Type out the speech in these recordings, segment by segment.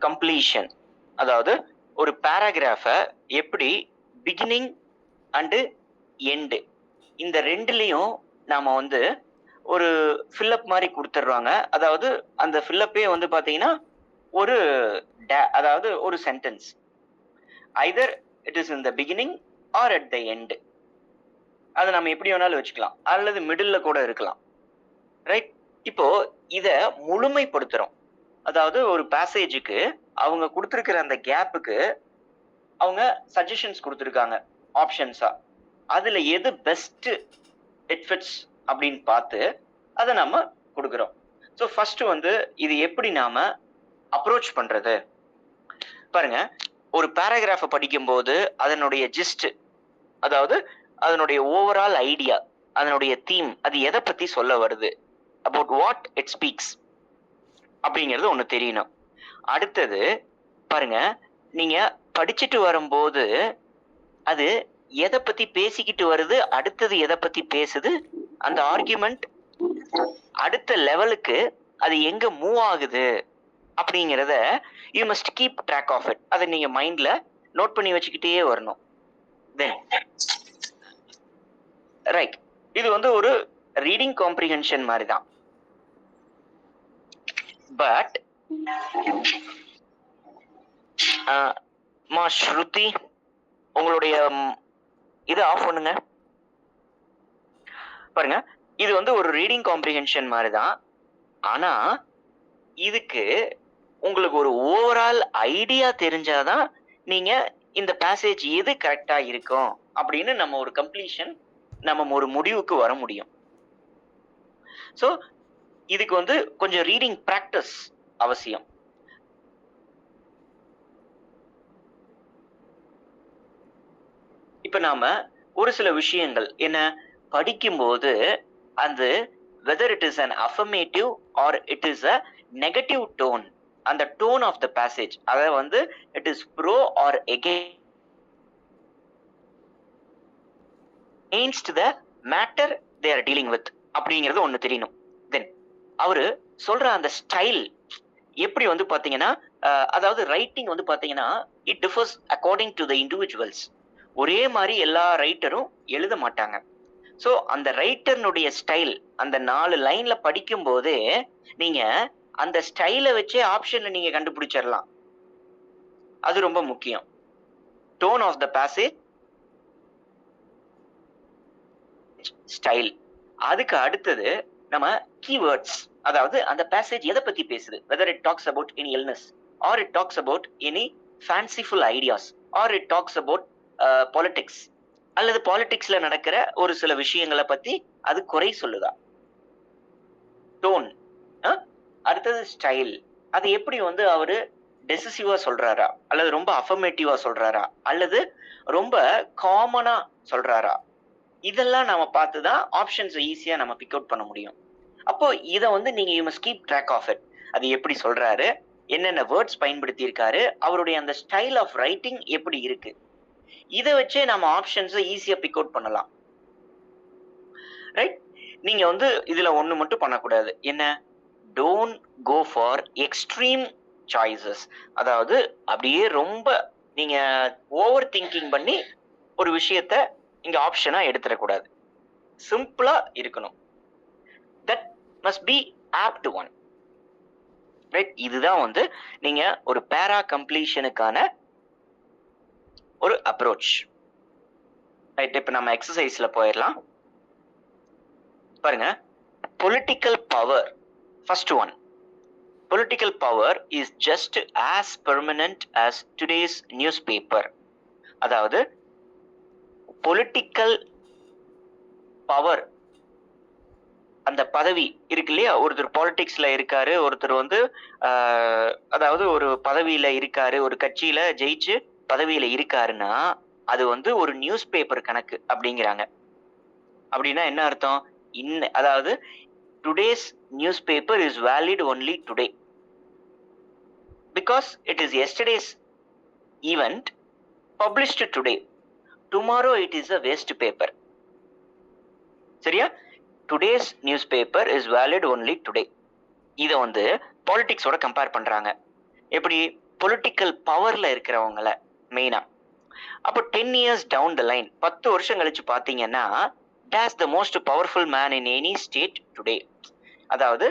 Completion, அதாவது ஒரு பேராகிராஃபை எப்படி பிகினிங் அண்டு எண்டு இந்த ரெண்டுலேயும் நாம் வந்து ஒரு ஃபில்லப் மாதிரி கொடுத்துட்றாங்க. அதாவது அந்த ஃபில்லப்பே வந்து பார்த்தீங்கன்னா ஒரு அதாவது ஒரு sentence, either it is in the beginning or at the end. அதை நம்ம எப்படி வேணாலும் வச்சுக்கலாம், அல்லது மிடில்ல கூட இருக்கலாம். ரைட்? இப்போ இதை முழுமைப்படுத்துறோம். அதாவது ஒரு பேசேஜுக்கு அவங்க கொடுத்துருக்கிற அந்த கேப்புக்கு அவங்க சஜஷன்ஸ் கொடுத்துருக்காங்க ஆப்ஷன்ஸா. அதுல எது பெஸ்ட் இட் ஃபிட்ஸ் அப்படின்னு பார்த்து அதை நம்ம கொடுக்குறோம். ஸோ ஃபர்ஸ்ட் வந்து இது எப்படி நாம அப்ரோச் பண்றது பாருங்க. ஒரு பேராகிராஃபை படிக்கும்போது அதனுடைய ஜிஸ்ட், அதாவது அதனுடைய ஓவரால் ஐடியா, அதனுடைய தீம், அது எதை பத்தி சொல்ல வருது, அபவுட் வாட் இட் ஸ்பீக்ஸ் அப்படிங்கிறது ஒன்று தெரியணும். அடுத்தது பாருங்க, நீங்க படிச்சுட்டு வரும்போது அது எதை பத்தி பேசிக்கிட்டு வருது, அடுத்தது எதை பத்தி பேசுது, அந்த ஆர்கியூமெண்ட் அடுத்த லெவலுக்கு அது எங்க மூவ் ஆகுது அப்படிங்கிறத you must keep track of it. அதை நீங்க மைண்ட்ல நோட் பண்ணி வச்சுக்கிட்டே வரணும். ரைட், இது வந்து ஒரு ரீடிங் காம்ப்ரிஹென்ஷன் மாதிரி தான். பட் மா ஸ்ருதி, உங்களுடைய இது ஆஃப் பண்ணுங்க. பாருங்க, இது வந்து ஒரு ரீடிங் காம்ப்ரிஹென்ஷன் மாதிரி தான். ஆனா இதுக்கு உங்களுக்கு ஒரு ஓவரால் ஐடியா தெரிஞ்சாதான் நீங்க இந்த பேசேஜ் எது கரெக்டா இருக்கும் அப்படின்னு நம்ம ஒரு கம்ப்ளீஷன், நம்ம ஒரு முடிவுக்கு வர முடியும். ஸோ இதுக்கு வந்து கொஞ்சம் ரீடிங் பிராக்டிஸ் அவசியம். இப்ப நாம ஒரு சில விஷயங்கள் என்ன படிக்கும்போது அந்த whether it is an affirmative or it is a negative tone, அந்த tone of the passage, அத வந்து it is pro or against the matter they are dealing with அப்படிங்கிறது ஒண்ணு தெரியணும். தென் அவரு சொல்ற அந்த ஸ்டைல் எப்படி வந்து பாத்தீங்கன்னா, அதாவது ரைட்டிங் வந்து பாத்தீங்கன்னா it differs according to the individuals. ஒரே மாதிரி எல்லா ரைட்டரும் எழுத மாட்டாங்க. ஸோ அந்த ரைட்டர்னுடைய ஸ்டைல், அந்த 4 லைன்ல படிக்கும் போதே நீங்க அந்த ஸ்டைலை வச்சே ஆப்ஷன்ல நீங்க கண்டுபிடிச்சிடலாம். அது ரொம்ப முக்கியம். Tone of the passage, style. அதுக்கு அடுத்தது நம்ம கீவேர்ட்ஸ், அதாவது அந்த பேசேஜ் எதை பத்தி பேசுது, whether it talks about any illness or it talks about any fanciful ideas or it talks about politics, அல்லது பாலிடிக்ஸ்ல நடக்கிற ஒரு சில விஷயங்களை பத்தி அது குறை சொல்லுதா. டோன். அடுத்தது ஸ்டைல், அது எப்படி வந்து அவரு டெசிசிவா சொல்றாரா, அல்லது ரொம்ப அஃபர்மேட்டிவா சொல்றாரா, அல்லது ரொம்ப காமனா சொல்றாரா, இதெல்லாம் நாம பார்த்துதான் ஆப்ஷன்ஸ் ஈஸியா நம்ம பிக் அவுட் பண்ண முடியும். அப்போ இதை வந்து நீங்க you must keep track of it. அது எப்படி சொல்றாரு, என்னென்ன வேர்ட்ஸ் பயன்படுத்தி இருக்காரு, அவருடைய அந்த ஸ்டைல் ஆஃப் ரைட்டிங் எப்படி இருக்கு, இதை வச்சே நம்ம ஆப்ஷன்ஸை ஈஸியா பிக் அவுட் பண்ணலாம். ரைட்? நீங்க வந்து இதுல ஒண்ணு மட்டும் பண்ணக்கூடாது. என்ன? Don't go for extreme choices. அதாவது அப்படியே ரொம்ப நீங்க ஓவர் திங்கிங் பண்ணி ஒரு விஷயத்த இங்க ஆப்ஷனா எடுத்துடக்கூடாது. சிம்பிளா இருக்கணும். That must be apt one. Right? இதுதான் வந்து நீங்க ஒரு பேரா கம்ப்ளீஷனுக்கான ஒரு அப்ரோச். ரைட்? இப்ப நம்ம எக்ஸசைஸ்ல போயிடலாம். பாருங்க, political power. First one, political power is just as permanent as today's news paper. அதாவது பொலிட்டிக்கல் பவர், அந்த பதவி இருக்கு இல்லையா, ஒருத்தர் பாலிடிக்ஸ்ல இருக்காரு, ஒருத்தர் வந்து அதாவது ஒரு பதவியில இருக்காரு, ஒரு கட்சியில ஜெயிச்சு பதவியில இருக்காருன்னா அது வந்து ஒரு நியூஸ் பேப்பர் கணக்கு அப்படிங்கிறாங்க. அப்படின்னா என்ன அர்த்தம்? அதாவது today's news paper is valid only today because it is yesterday's event published today. Tomorrow it is a waste paper. சரியா? Today's news paper is valid only today. இதை வந்து பாலிடிக்ஸோட கம்பேர் பண்றாங்க. எப்படி? பொலிட்டிக்கல் பவர்ல இருக்கிறவங்கள மெயினா. அப்போ 10 இயர்ஸ் டவுன் த லைன், 10 வருஷம் கழிச்சு பாத்தீங்கன்னா, days the most powerful man in any state today. அதாவது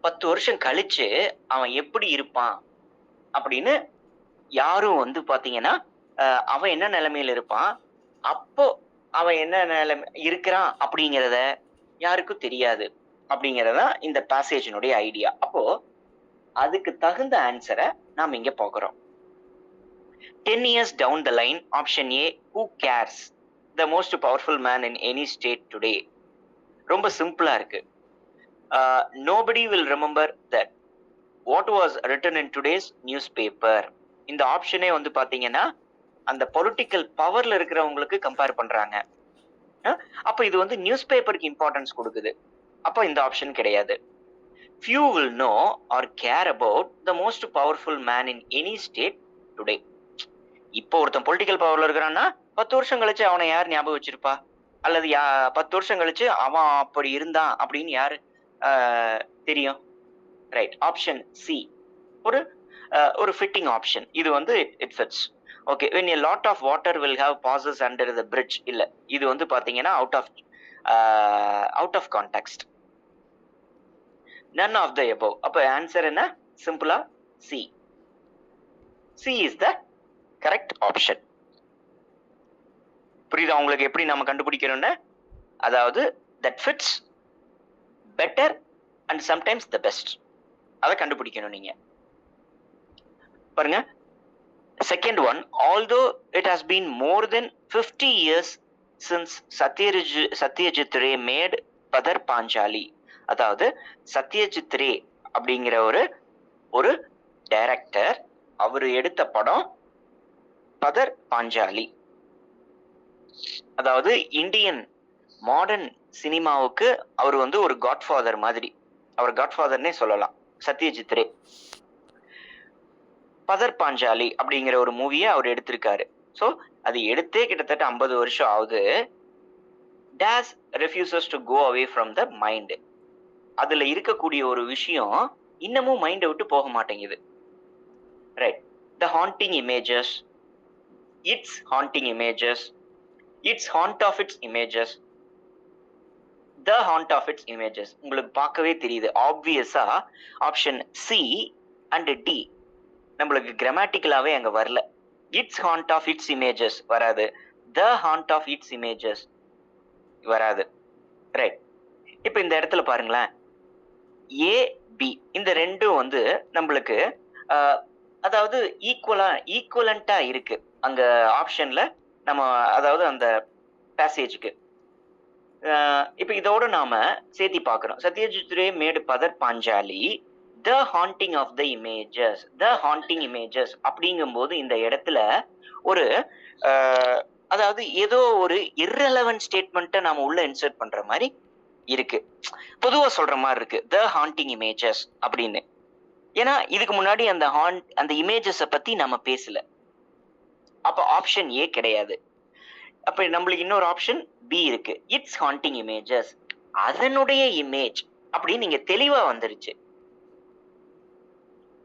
10 வருஷம் கழிச்சு அவன் எப்படி இருப்பான் அப்படின்னு யாரும் வந்து பாத்தீங்கன்னா, அவன் என்ன நிலைமையில இருப்பான், அப்போ அவன் என்ன நிலைமை இருக்கிறான் அப்படிங்கிறத யாருக்கும் தெரியாது அப்படிங்கறதா இந்த பேசேஜினுடைய ஐடியா. அப்போ அதுக்கு தகுந்த ஆன்சரை நாம் இங்க பார்க்கிறோம். 10 years down the line, option A, who cares, the most powerful man in any state today. ரொம்ப சிம்பிளா இருக்கு. Nobody will remember that what was written in today's newspaper. இந்த ஆப்ஷனே வந்து பாத்தீங்கன்னா அந்த பொலிட்டிக்கல் பவர்ல இருக்கிறவங்களுக்கு கம்பேர் பண்றாங்க. அப்ப இது வந்து நியூஸ் பேப்பருக்கு இம்பார்ட்டன்ஸ் கொடுக்குது. அப்ப இந்த ஆப்ஷன் கிடையாது. Few will know or care about the most powerful man in any state today. இப்போ ஒருத்தன் பொலிட்டிக்கல் பவர்ல இருக்கிறான்னா 10 வருஷம் கழிச்சு அவனை யார் ஞாபகம் வச்சிருப்பா, அல்லது 10 வருஷம் கழிச்சு அவன் அப்படி இருந்தான் அப்படின்னு யாரு தெரியும்? ரைட், ஆப்ஷன் சி ஒரு ஃபிட்டிங் ஆப்ஷன். இது வந்து it fits. Okay, when a lot of water will have passes under the bridge, இல்ல இது வந்து பாத்தீங்கன்னா out of context. none of the above. அப்ப ஆன்சர் என்ன? சிம்பிளா C. C is the correct option. புரியுதா உங்களுக்கு எப்படி நம்ம கண்டுபிடிக்கணும்னு? அதாவது that fits better and sometimes the best, அதை கண்டுபிடிக்கணும் நீங்க. பாருங்க, second one, although it has been more than 50 years since Satyajit Ray made Padar Panchali. அதாவது சத்யஜித் ரே அப்படிங்கிற ஒரு டைரக்டர், அவரு எடுத்த படம் பதர் பாஞ்சாலி. அதாவது இந்தியன் மாடர்ன் சினிமாவுக்கு அவர் வந்து ஒரு காட்ஃபாதர் மாதிரி, அவர் காட்ஃபாதர்னே சொல்லலாம் சத்யஜித் ரே. பதர் பாஞ்சாலி அப்படிங்கிற ஒரு மூவியை அவர் எடுத்திருக்காரு. ஸோ அது எடுத்தே கிட்டத்தட்ட 50 வருஷம் ஆகுது. Days refuses to go away from the mind. அதுல இருக்கக்கூடிய ஒரு விஷயம் இன்னமும் மைண்டை விட்டு போக மாட்டேங்குது. Right, the haunting images, its haunting images, its haunt of its images, the haunt of its images. உங்களுக்கு பார்க்கவே தெரியுது ஆப்வியஸா ஆப்ஷன் சி அண்ட் டி நம்மளுக்கு கிராமட்டிக்கலாவே அங்க வரல. Its haunt of its images வராது, the haunt of its images வராது. ரைட், இப்ப இந்த இடத்துல பாருங்களேன், ஏ பி இந்த ரெண்டும் வந்து நம்மளுக்கு அதாவது ஈக்குவலண்டா இருக்கு அங்க ஆப்ஷன்ல நம்ம, அதாவது அந்த பேசேஜுக்கு. இப்ப இதோட நாம சேர்த்தி பார்க்கிறோம். Satyajit Ray made Pather Panchali, the haunting of the images, the haunting images அப்படிங்கும்போது இந்த இடத்துல ஒரு அதாவது ஏதோ ஒரு இர்ரெலவென்ட் ஸ்டேட்மெண்ட்டை நாம உள்ள இன்சர்ட் பண்ற மாதிரி இருக்கு, பொதுவா சொல்ற மாதிரி இருக்கு த ஹாண்டிங் இமேஜஸ் அப்படின்னு. ஏன்னா இதுக்கு முன்னாடி அந்த இமேஜஸ பத்தி நம்ம பேசல. அப்ப ஆப்ஷன் ஏ கிடையாது. அப்ப நம்மளுக்கு இன்னொரு ஆப்ஷன் பி இருக்கு, இட்ஸ் ஹாண்டிங் இமேஜஸ், அதனுடைய இமேஜ் அப்படின்னு நீங்க தெளிவா வந்துருச்சு.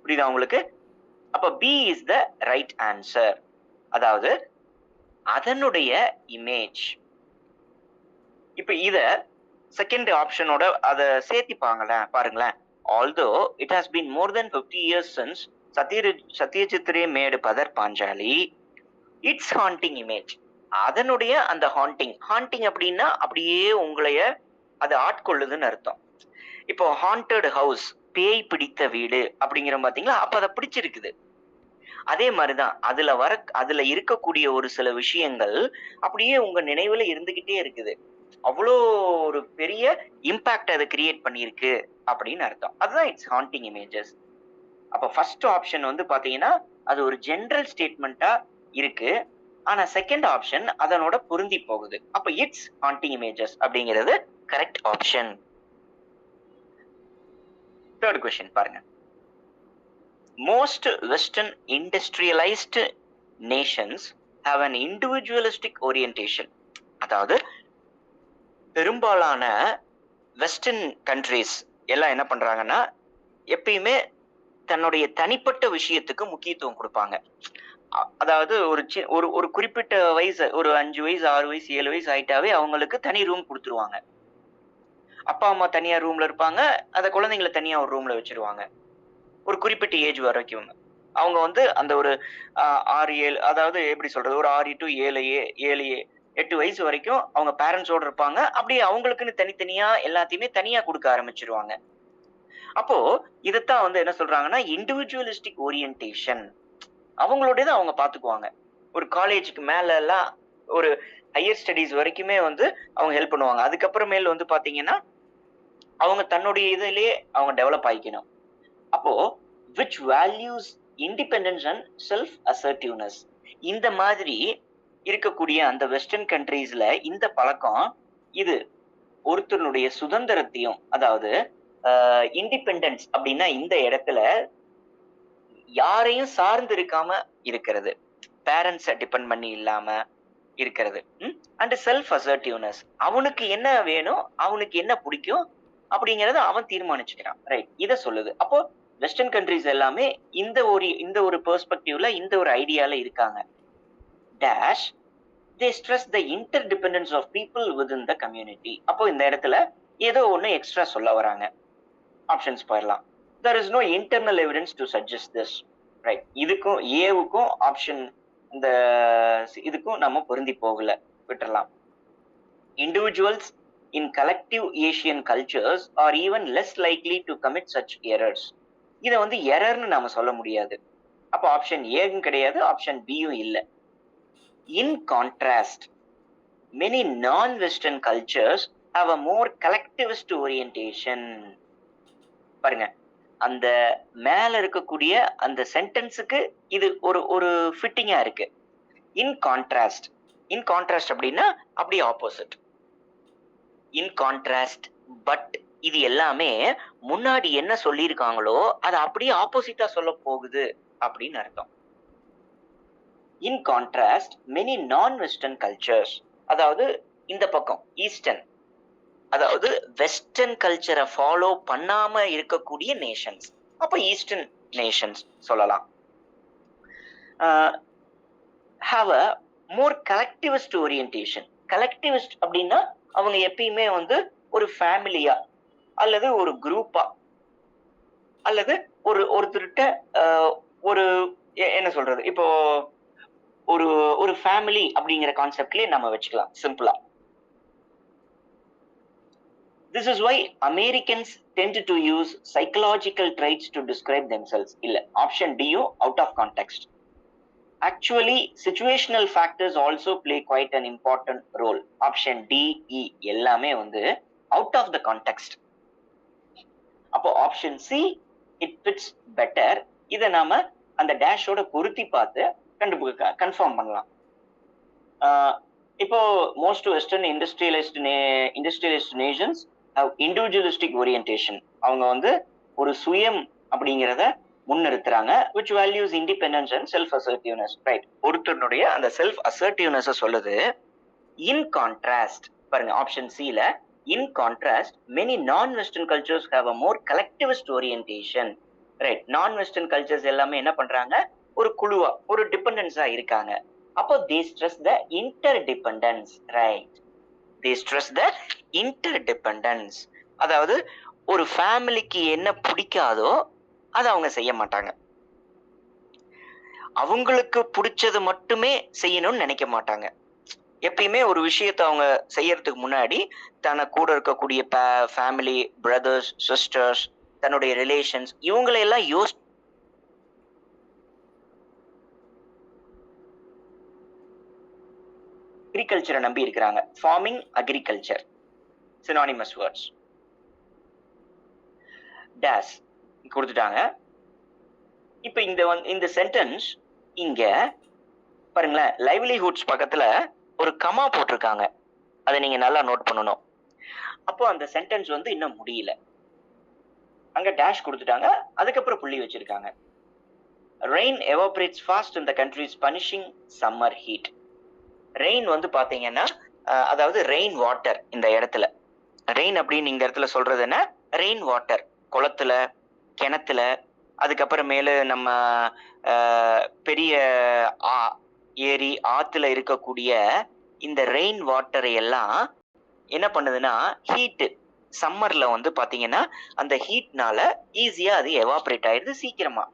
புரியுதா உங்களுக்கு? அப்ப B is the right answer, அதாவது அதனுடைய இமேஜ். இப்ப இத செகண்ட் ஆப்ஷனோட அதை சேர்த்திப்பாங்களேன் பாருங்களேன். although it has been more than 50 years since Satyajit Ray made Padar Panchali, its haunting image, அதனுடைய அந்த ஹாண்டிங் அப்படின்னா அப்படியே உங்களைய அது ஆட்கொள்ளுதுன்னு அர்த்தம். இப்போ ஹாண்டட் ஹவுஸ், பேய் பிடித்த வீடு அப்படிங்கிற பாத்தீங்களா, அப்ப அதை பிடிச்சிருக்குது. அதே மாதிரிதான் அதுல இருக்கக்கூடிய ஒரு சில விஷயங்கள் அப்படியே உங்க நினைவுல இருந்துகிட்டே இருக்குது. அவ்வளோ ஒரு பெரிய இம்பாக்ட் அதை கிரியேட் பண்ணிருக்கு அப்படின்னு அர்த்தம். அதுதான் இட்ஸ் ஹாண்டிங் இமேஜஸ். அப்ப ஃபர்ஸ்ட் ஆப்ஷன் வந்து பாத்தீங்கன்னா அது ஒரு ஜெனரல் ஸ்டேட்மெண்டா இருக்கு, ஆனா செகண்ட் ஆப்ஷன் அதனோட பொருந்தி போகுது. அப்ப இட்ஸ் ஹாண்டிங் இமேஜஸ் அப்படிங்கிறது கரெக்ட் ஆப்ஷன். தேர்ட் क्वेश्चन பாருங்க. Most western industrialised Nations have an individualistic orientation. அதாவது பெரும்பாலான வெஸ்டர்ன் கண்ட்ரிஸ் எல்லாம் என்ன பண்றாங்கன்னா எப்பயுமே தன்னுடைய தனிப்பட்ட விஷயத்துக்கு முக்கியத்துவம் கொடுப்பாங்க. அதாவது ஒரு குறிப்பிட்ட வயசு, ஒரு 5 வயசு, 6 வயசு, 7 வயசு ஆயிட்டாவே அவங்களுக்கு தனி ரூம் குடுத்துருவாங்க. அப்பா, அம்மா தனியா ரூம்ல இருப்பாங்க. அந்த குழந்தைங்கள தனியா ஒரு ரூம்ல வச்சுருவாங்க. ஒரு குறிப்பிட்ட ஏஜ் வரைக்கும். அவங்க வந்து அந்த ஒரு 6, 7, அதாவது எப்படி சொல்றது? ஒரு 6 டூ 7, 8 வயசு வரைக்கும் அவங்க பேரண்ட்ஸோட இருப்பாங்க. அப்படியே அவங்களுக்குன்னு தனித்தனியா எல்லாத்தையுமே தனியா குடுக்க ஆரம்பிச்சுருவாங்க. அப்போ இதத்தான் வந்து என்ன சொல்றாங்கன்னா, இண்டிவிஜுவலிஸ்டிக் ஓரியன்டேஷன். அவங்களோடத அவங்க பார்த்துக்குவாங்க. ஒரு காலேஜ்க்கு மேலலாம் ஒரு ஹையர் ஸ்டடீஸ் வரைக்குமே வந்து அவங்க ஹெல்ப் பண்ணுவாங்க. அதுக்கப்புறமேல் வந்து பார்த்தீங்கன்னா, அவங்க தன்னுடைய இதிலேயே அவங்க டெவலப் ஆயிக்கணும். அப்போ which values independence and self assertiveness. இந்த மாதிரி இருக்கக்கூடிய அந்த வெஸ்டர்ன் கண்ட்ரீஸ்ல இந்த பழக்கம், இது ஒருத்தருடைய சுதந்திரத்தையும், அதாவது இண்டிபெண்டன்ஸ் அப்படின்னா இந்த இடத்துல யாரையும் சார்ந்து இருக்காம இருக்கிறது. பேரண்ட்ஸ டிபெண்ட் பண்ணி இல்லாம இருக்கிறது. And self assertiveness. அவனுக்கு என்ன வேணும், அவனுக்கு என்ன பிடிக்கும் அப்படிங்கறத அவன் தீர்மானிச்சுக்கிறான். ரைட். இத சொல்லுது. அப்போ வெஸ்டர்ன் கண்ட்ரீஸ் எல்லாமே இந்த ஒரு பெர்ஸ்பெக்டிவ்ல, இந்த ஒரு ஐடியால இருக்காங்க. Dash they stress the interdependence of people within the community. அப்போ இந்த இடத்துல ஏதோ ஒண்ணு எக்ஸ்ட்ரா சொல்ல வராங்க. ஆப்ஷன்ஸ் போயிடலாம். there is no internal evidence to suggest this. Right. இதுக்கும் ஏவுக்கும் ஆப்ஷன் இந்த இதுக்கும் நம்ம பொருந்தி போகல, விட்டுறலாம். individuals in collective Asian cultures are even less likely to commit such errors. இத வந்து எரர்னு நாம சொல்ல முடியாது. அப்போ ஆப்ஷன் ஏவும் கிடையாது, ஆப்ஷன் பியும் இல்ல. in contrast, many non-Western cultures have a more collectivist orientation. பாருங்க, அந்த மேல இருக்கக்கூடிய அந்த சென்டென்ஸுக்கு இது ஒரு ஒரு ஃபிட்டிங்கா இருக்கு. இன் கான்ட்ராஸ்ட். இன் கான்ட்ராஸ்ட் அப்படின்னா அப்படியே ஆப்போசிட். இன் கான்ட்ராஸ்ட், பட் இது எல்லாமே முன்னாடி என்ன சொல்லியிருக்காங்களோ அதை அப்படியே ஆப்போசிட்டா சொல்ல போகுது அப்படின்னு அர்த்தம். இன் கான்ட்ராஸ்ட் மெனி நான் வெஸ்டர்ன் கல்ச்சர்ஸ், அதாவது இந்த பக்கம் ஈஸ்டர்ன், அதாவது வெஸ்டர்ன் கல்ச்சரை ஃபாலோ பண்ணாம இருக்கக்கூடிய நேஷன்ஸ், அப்ப ஈஸ்டர்ன் நேஷன்ஸ் சொல்லலாம். Have a more collectivist orientation. Collectivist அப்படின்னா அவங்க எப்பயுமே வந்து ஒரு ஃபேமிலியா அல்லது ஒரு குரூப்பா அல்லது ஒருத்தர்கிட்ட ஒரு என்ன சொல்றது, இப்போ ஒரு ஒரு ஃபேமிலி அப்படிங்கிற கான்செப்ட்லயே நம்ம வச்சுக்கலாம் சிம்பிளா. This is why Americans tend to use psychological traits to describe themselves. இல்ல, option டியும் out of context. Actually, situational factors also play quite an important role. Option D, E எல்லாமே வந்து out of the context. அப்போ option C it fits better. இதை நாம அந்த டேஷோட பொருத்தி பார்த்து confirm பண்ணலாம். இப்போ most western industrialist Nations have individualistic orientation. அவங்க வந்து ஒரு சுயம் அப்படிங்கிறத முன்னிறுத்துறாங்க, which values independence and self assertiveness. Right. ஒருத்தருடைய அந்த செல்ஃப் அசர்ட்டிவ்னஸ் சொல்லுது. இன் கான்ட்ராஸ்ட், பாருங்க ஆப்ஷன் சில, இன் contrast many non-western cultures have a more collectivist orientation. Right. நான் வெஸ்டர்ன் கல்ச்சர்ஸ் எல்லாமே என்ன பண்றாங்க, ஒரு குழுவா, ஒரு டிபெண்டன்ஸா இருக்காங்க. அப்போ they stress the interdependence. Right. they stress the interdependence. அதாவது ஒரு ஃபேமிலிக்கு என்ன பிடிக்காதோ அதை அவங்க செய்ய மாட்டாங்க. அவங்களுக்கு பிடிச்சது மட்டுமே செய்யணும்னு நினைக்க மாட்டாங்க. எப்பயுமே ஒரு விஷயத்தை அவங்க செய்யறதுக்கு முன்னாடி தன்னை கூட இருக்கக்கூடிய ஃபேமிலி, பிரதர்ஸ், சிஸ்டர்ஸ், தன்னுடைய ரிலேஷன்ஸ், இவங்களையெல்லாம் அக்ரிகல்ச்சரை நம்பி இருக்கிறாங்க. Farming, agriculture synonymous words. Days கொடுத்துட்டாங்க. இப்ப இந்த சென்டென்ஸ் இங்க பாருங்களேன், லைவ்லிஹுட்ஸ் பக்கத்துல ஒரு கமா போட்டிருக்காங்க, அதை நீங்க நல்லா நோட் பண்ணணும். அப்போ அந்த சென்டென்ஸ் வந்து இன்னும் முடியல, அங்க டேஷ் கொடுத்துட்டாங்க, அதுக்கப்புறம் புள்ளி வச்சிருக்காங்க. ரெயின் எவாபரேட்ஸ் ஃபாஸ்ட் இன் தி countries punishing summer heat. Rain வந்து பாத்தீங்கன்னா அதாவது ரெயின் வாட்டர், இந்த இடத்துல ரெயின் அப்படின்னு இந்த இடத்துல சொல்றது என்ன, ரெயின் வாட்டர், குளத்துல, கிணத்துல அதுக்கப்புறமேலு நம்ம பெரிய ஏரி ஆத்துல இருக்கக்கூடிய இந்த ரெயின் வாட்டரை எல்லாம் என்ன பண்ணுதுன்னா ஹீட்டு சம்மர்ல வந்து பாத்தீங்கன்னா அந்த ஹீட்னால ஈஸியா அது எவாபரேட் ஆயிடுது சீக்கிரமா.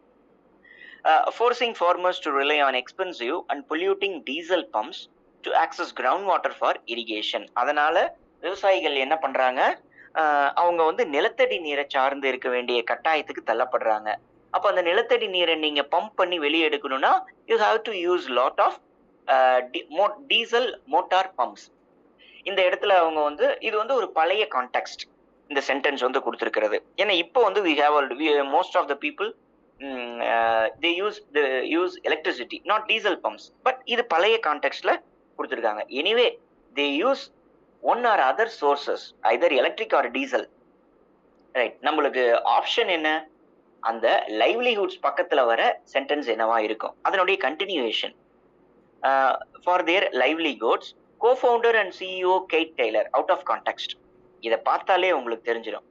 Forcing farmers to rely on expensive and polluting diesel pumps to access groundwater for irrigation. அதனால விவசாயிகள் என்ன பண்றாங்க, அவங்க வந்து நிலத்தடி நீரை சார்ந்து இருக்க வேண்டிய கட்டாயத்துக்கு தள்ளப்படுறாங்க. அப்ப அந்த நிலத்தடி நீரை நீங்க பம்ப் பண்ணி வெளியே எடுக்கணும்னா you have to use lot of diesel motor pumps. இந்த இடத்துல அவங்க வந்து இது வந்து ஒரு பழைய கான்டெக்ஸ்ட் இந்த சென்டென்ஸ் வந்து கொடுத்திருக்கிறது. ஏன்னா இப்போ வந்து most of the people they use electricity, not diesel pumps. But இது பழைய கான்டெக்ஸ்ட்ல கொடுத்திருக்காங்க. Anyway they use one or other sources, either electric or diesel. Right, நம்மளுக்கு ஆப்ஷன் என்ன, அந்த லைவ்லிஹுட்ஸ் பக்கத்துல வர சென்டென்ஸ் என்னவா இருக்கும், அதனுடைய continuation. For their livelihoods co-founder and CEO Kate Taylor, out of context. இதை பார்த்தாலே உங்களுக்கு தெரிஞ்சிடும்.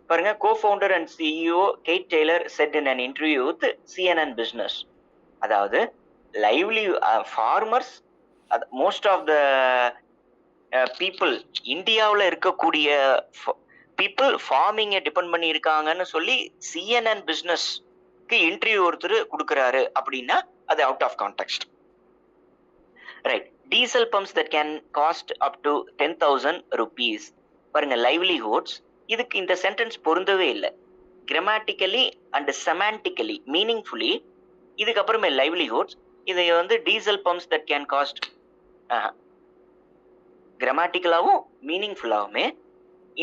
பாருங்க, co-founder and CEO Kate Taylor said in an interview with CNN Business. அதாவது farmers, most of the people இந்தியாவில் இருக்கக்கூடிய people ஃபார்மிங்கை டிபெண்ட் பண்ணி இருக்காங்கன்னு சொல்லி CNN பிசினஸ்க்கு இன்டர்வியூ ஒருத்தர் கொடுக்குறாரு அப்படின்னா அது out of context. Right, diesel pumps that can cost up to 10,000 rupees. பாருங்க, லைவ்லிஹுட்ஸ் இதுக்கு இந்த சென்டென்ஸ் பொருந்தவே இல்லை. கிராமட்டிக்கலி அண்ட் செமான்டிக்கலி மீனிங்ஃபுல்லி இதுக்கப்புறமே லைவ்லிஹுட்ஸ் இதை வந்து diesel pumps that can cost கிராமட்டிக்கலாவும் மீனிங்ஃபுல்லாவுமே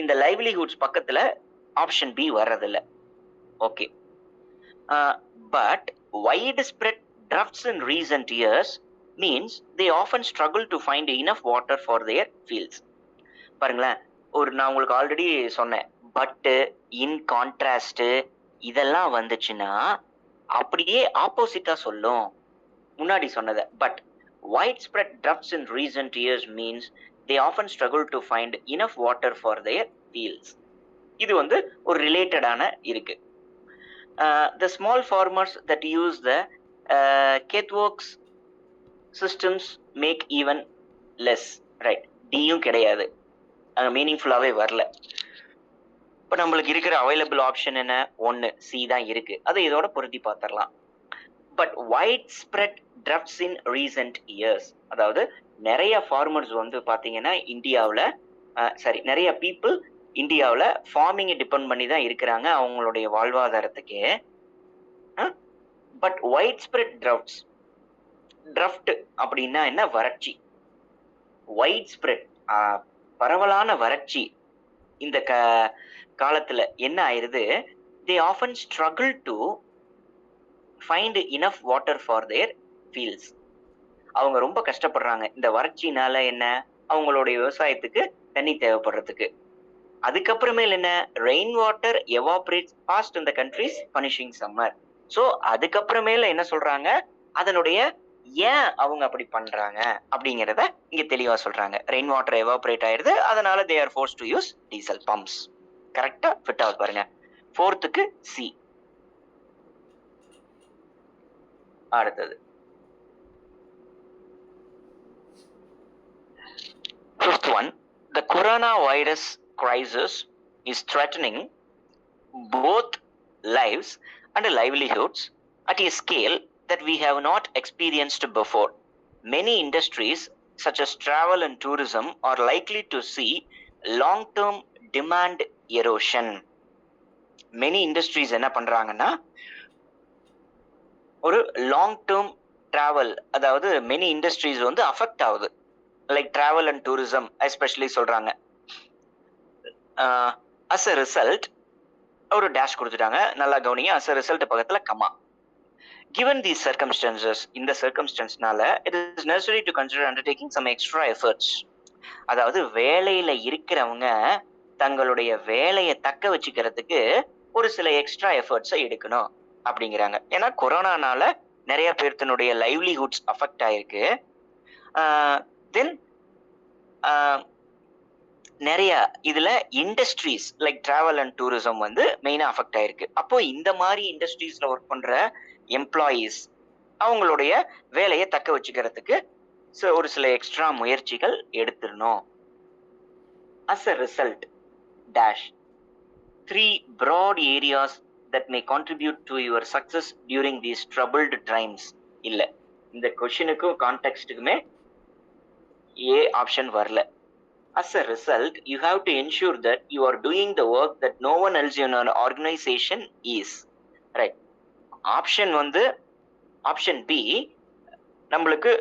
இந்த லைவ்லிஹுட்ஸ் பக்கத்துல ஆப்ஷன் பி வர்றதில்லை. Okay, but widespread droughts in recent years means they often struggle to find enough water for their fields. பாருங்களேன், நான் உங்களுக்கு ஆல்ரெடி சொன்னேன், பட்டு இன் கான்ட்ராஸ்ட் இதெல்லாம் வந்துச்சுன்னா அப்படியே ஆப்போசிட்டா சொல்லும் முன்னாடி சொன்னதை. But widespread droughts in recent years means they often struggle to find enough water for their fields. இது வந்து ஒரு ரிலேட்டடான இருக்கு. The small farmers that use the Kethworks systems make even less. Right, டியும் கிடையாது, அங்கே மீனிங்ஃபுல்லாகவே வரல. இப்போ நம்மளுக்கு இருக்கிற அவைலபிள் ஆப்ஷன் என்ன, 1 சி தான் இருக்கு. அதை இதோட பொருத்தி பார்த்துடலாம். But widespread droughts in recent years, அதாவது நிறைய ஃபார்மர்ஸ் வந்து பார்த்தீங்கன்னா இந்தியாவில் நிறைய பீப்புள் இந்தியாவில் ஃபார்மிங்கை டிபெண்ட் பண்ணி தான் இருக்கிறாங்க அவங்களுடைய வாழ்வாதாரத்துக்கே. பட் வைட் ஸ்ப்ரெட் ட்ரஃப்ட்ஸ், ட்ரஃப்ட் அப்படின்னா என்ன, வறட்சி. வைட் ஸ்ப்ரெட் பரவலான வறட்சி இந்த காலத்துல என்ன ஆயிருது, they often struggle to find enough water for their fields. அவங்க ரொம்ப கஷ்டப்படுறாங்க இந்த வறட்சினால. என்ன, அவங்களுடைய விவசாயத்துக்கு தண்ணி தேவைப்படுறதுக்கு. அதுக்கப்புறமேல என்ன, ரெயின் வாட்டர் எவாபரேட்ஸ் ஃபாஸ்ட் இன் தி கண்ட்ரீஸ் பனிஷிங் சம்மர். ஸோ அதுக்கப்புறமேல என்ன சொல்றாங்க, அதனுடைய ஏன் அவங்க அப்படி பண்றாங்க அப்படிங்கிறத இங்க தெளிவா சொல்றாங்க. ரெயின் வாட்டர் எவாபரேட் ஆயிடுது, அதனால they are forced to use diesel pumps. கரெக்டா ஃபிட் ஆகுது பாருங்க. 4th C. அடுத்தது 5th one, the coronavirus crisis is threatening both lives and livelihoods at a scale that we have not experienced before. Many industries such as travel and tourism are likely to see long-term demand erosion. Many industries என்ன பண்றாங்கன்னா ஒரு long term travel, அதாவது many industries வந்து affect ஆகுது. Like travel and tourism especially சொல்றாங்க. As a result ஒரு dash கொடுத்துட்டாங்க, நல்லா கவனிங்க. அஸ் அ ரிசல்ட் பக்கத்துல கமா. Given these circumstances, இந்த சர்க்கம்ஸ்டன்ஸ்னால it is necessary to consider undertaking some extra efforts. அதாவது வேலையில இருக்கிறவங்க தங்களுடைய வேலையை தக்க வச்சுக்கிறதுக்கு ஒரு சில எக்ஸ்ட்ரா எஃபர்ட்ஸை எடுக்கணும் அப்படிங்கிறாங்க. ஏன்னா கொரோனானால நிறைய பேர்த்தினுடைய லைவ்லிஹுட்ஸ் அஃபெக்ட் ஆயிருக்கு. தென் நிறைய இதுல industries like travel and tourism வந்து மெயினா அஃபெக்ட் ஆயிருக்கு. அப்போ இந்த மாதிரி இண்டஸ்ட்ரீஸ்ல ஒர்க் பண்ற எம்ப்ளாயீஸ் அவங்களுடைய வேலையை தக்க வச்சுக்கிறதுக்கு ஒரு சில எக்ஸ்ட்ரா முயற்சிகள் எடுத்துடணும். As a result, dash 3 broad areas that may contribute to your success during these troubled times. இல்ல, இந்த கொஸ்டினுக்கும் கான்டெக்ஸ்டுக்குமே ஏ ஆப்ஷன் வரல. As a result, you have to ensure that you are doing the work that no one else in an organization is. Right. Option வந்து option B நம்மளுக்கு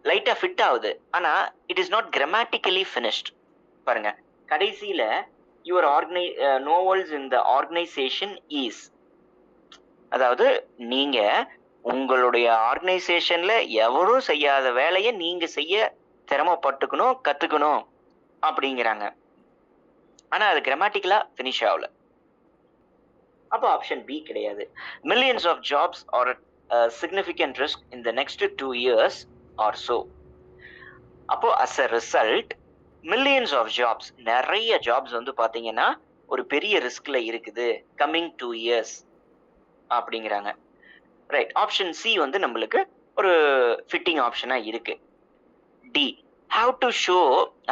லைட்டா fit ஆகுது, ஆனா it is not grammatically finished. பாருங்க, கடைசியில your no ones in the organization is, அதாவது நீங்க உங்களுடைய ஆர்கனைசேஷன்ல எவரும் செய்யாத வேலையை நீங்க செய்ய திறமைப்பட்டுக்கணும், கத்துக்கணும் அப்படிங்கிறாங்க. ஆனா அது கிராமட்டிக்கலா ஃபினிஷ் ஆகல. அப்போ ஆப்ஷன் பி கிடையாது. Millions of jobs are significant risk in the next 2 years or so. அப்போ as a result millions of jobs, நிறைய ஜாப்ஸ் வந்து பாத்தீங்கன்னா ஒரு பெரிய ரிஸ்க்ல இருக்குது கம்மிங் 2 years அப்படிங்கிறாங்க. ரைட். ஆப்ஷன் சி வந்து நம்மளுக்கு ஒரு ஃபிட்டிங் ஆப்ஷனா இருக்கு. D, have to show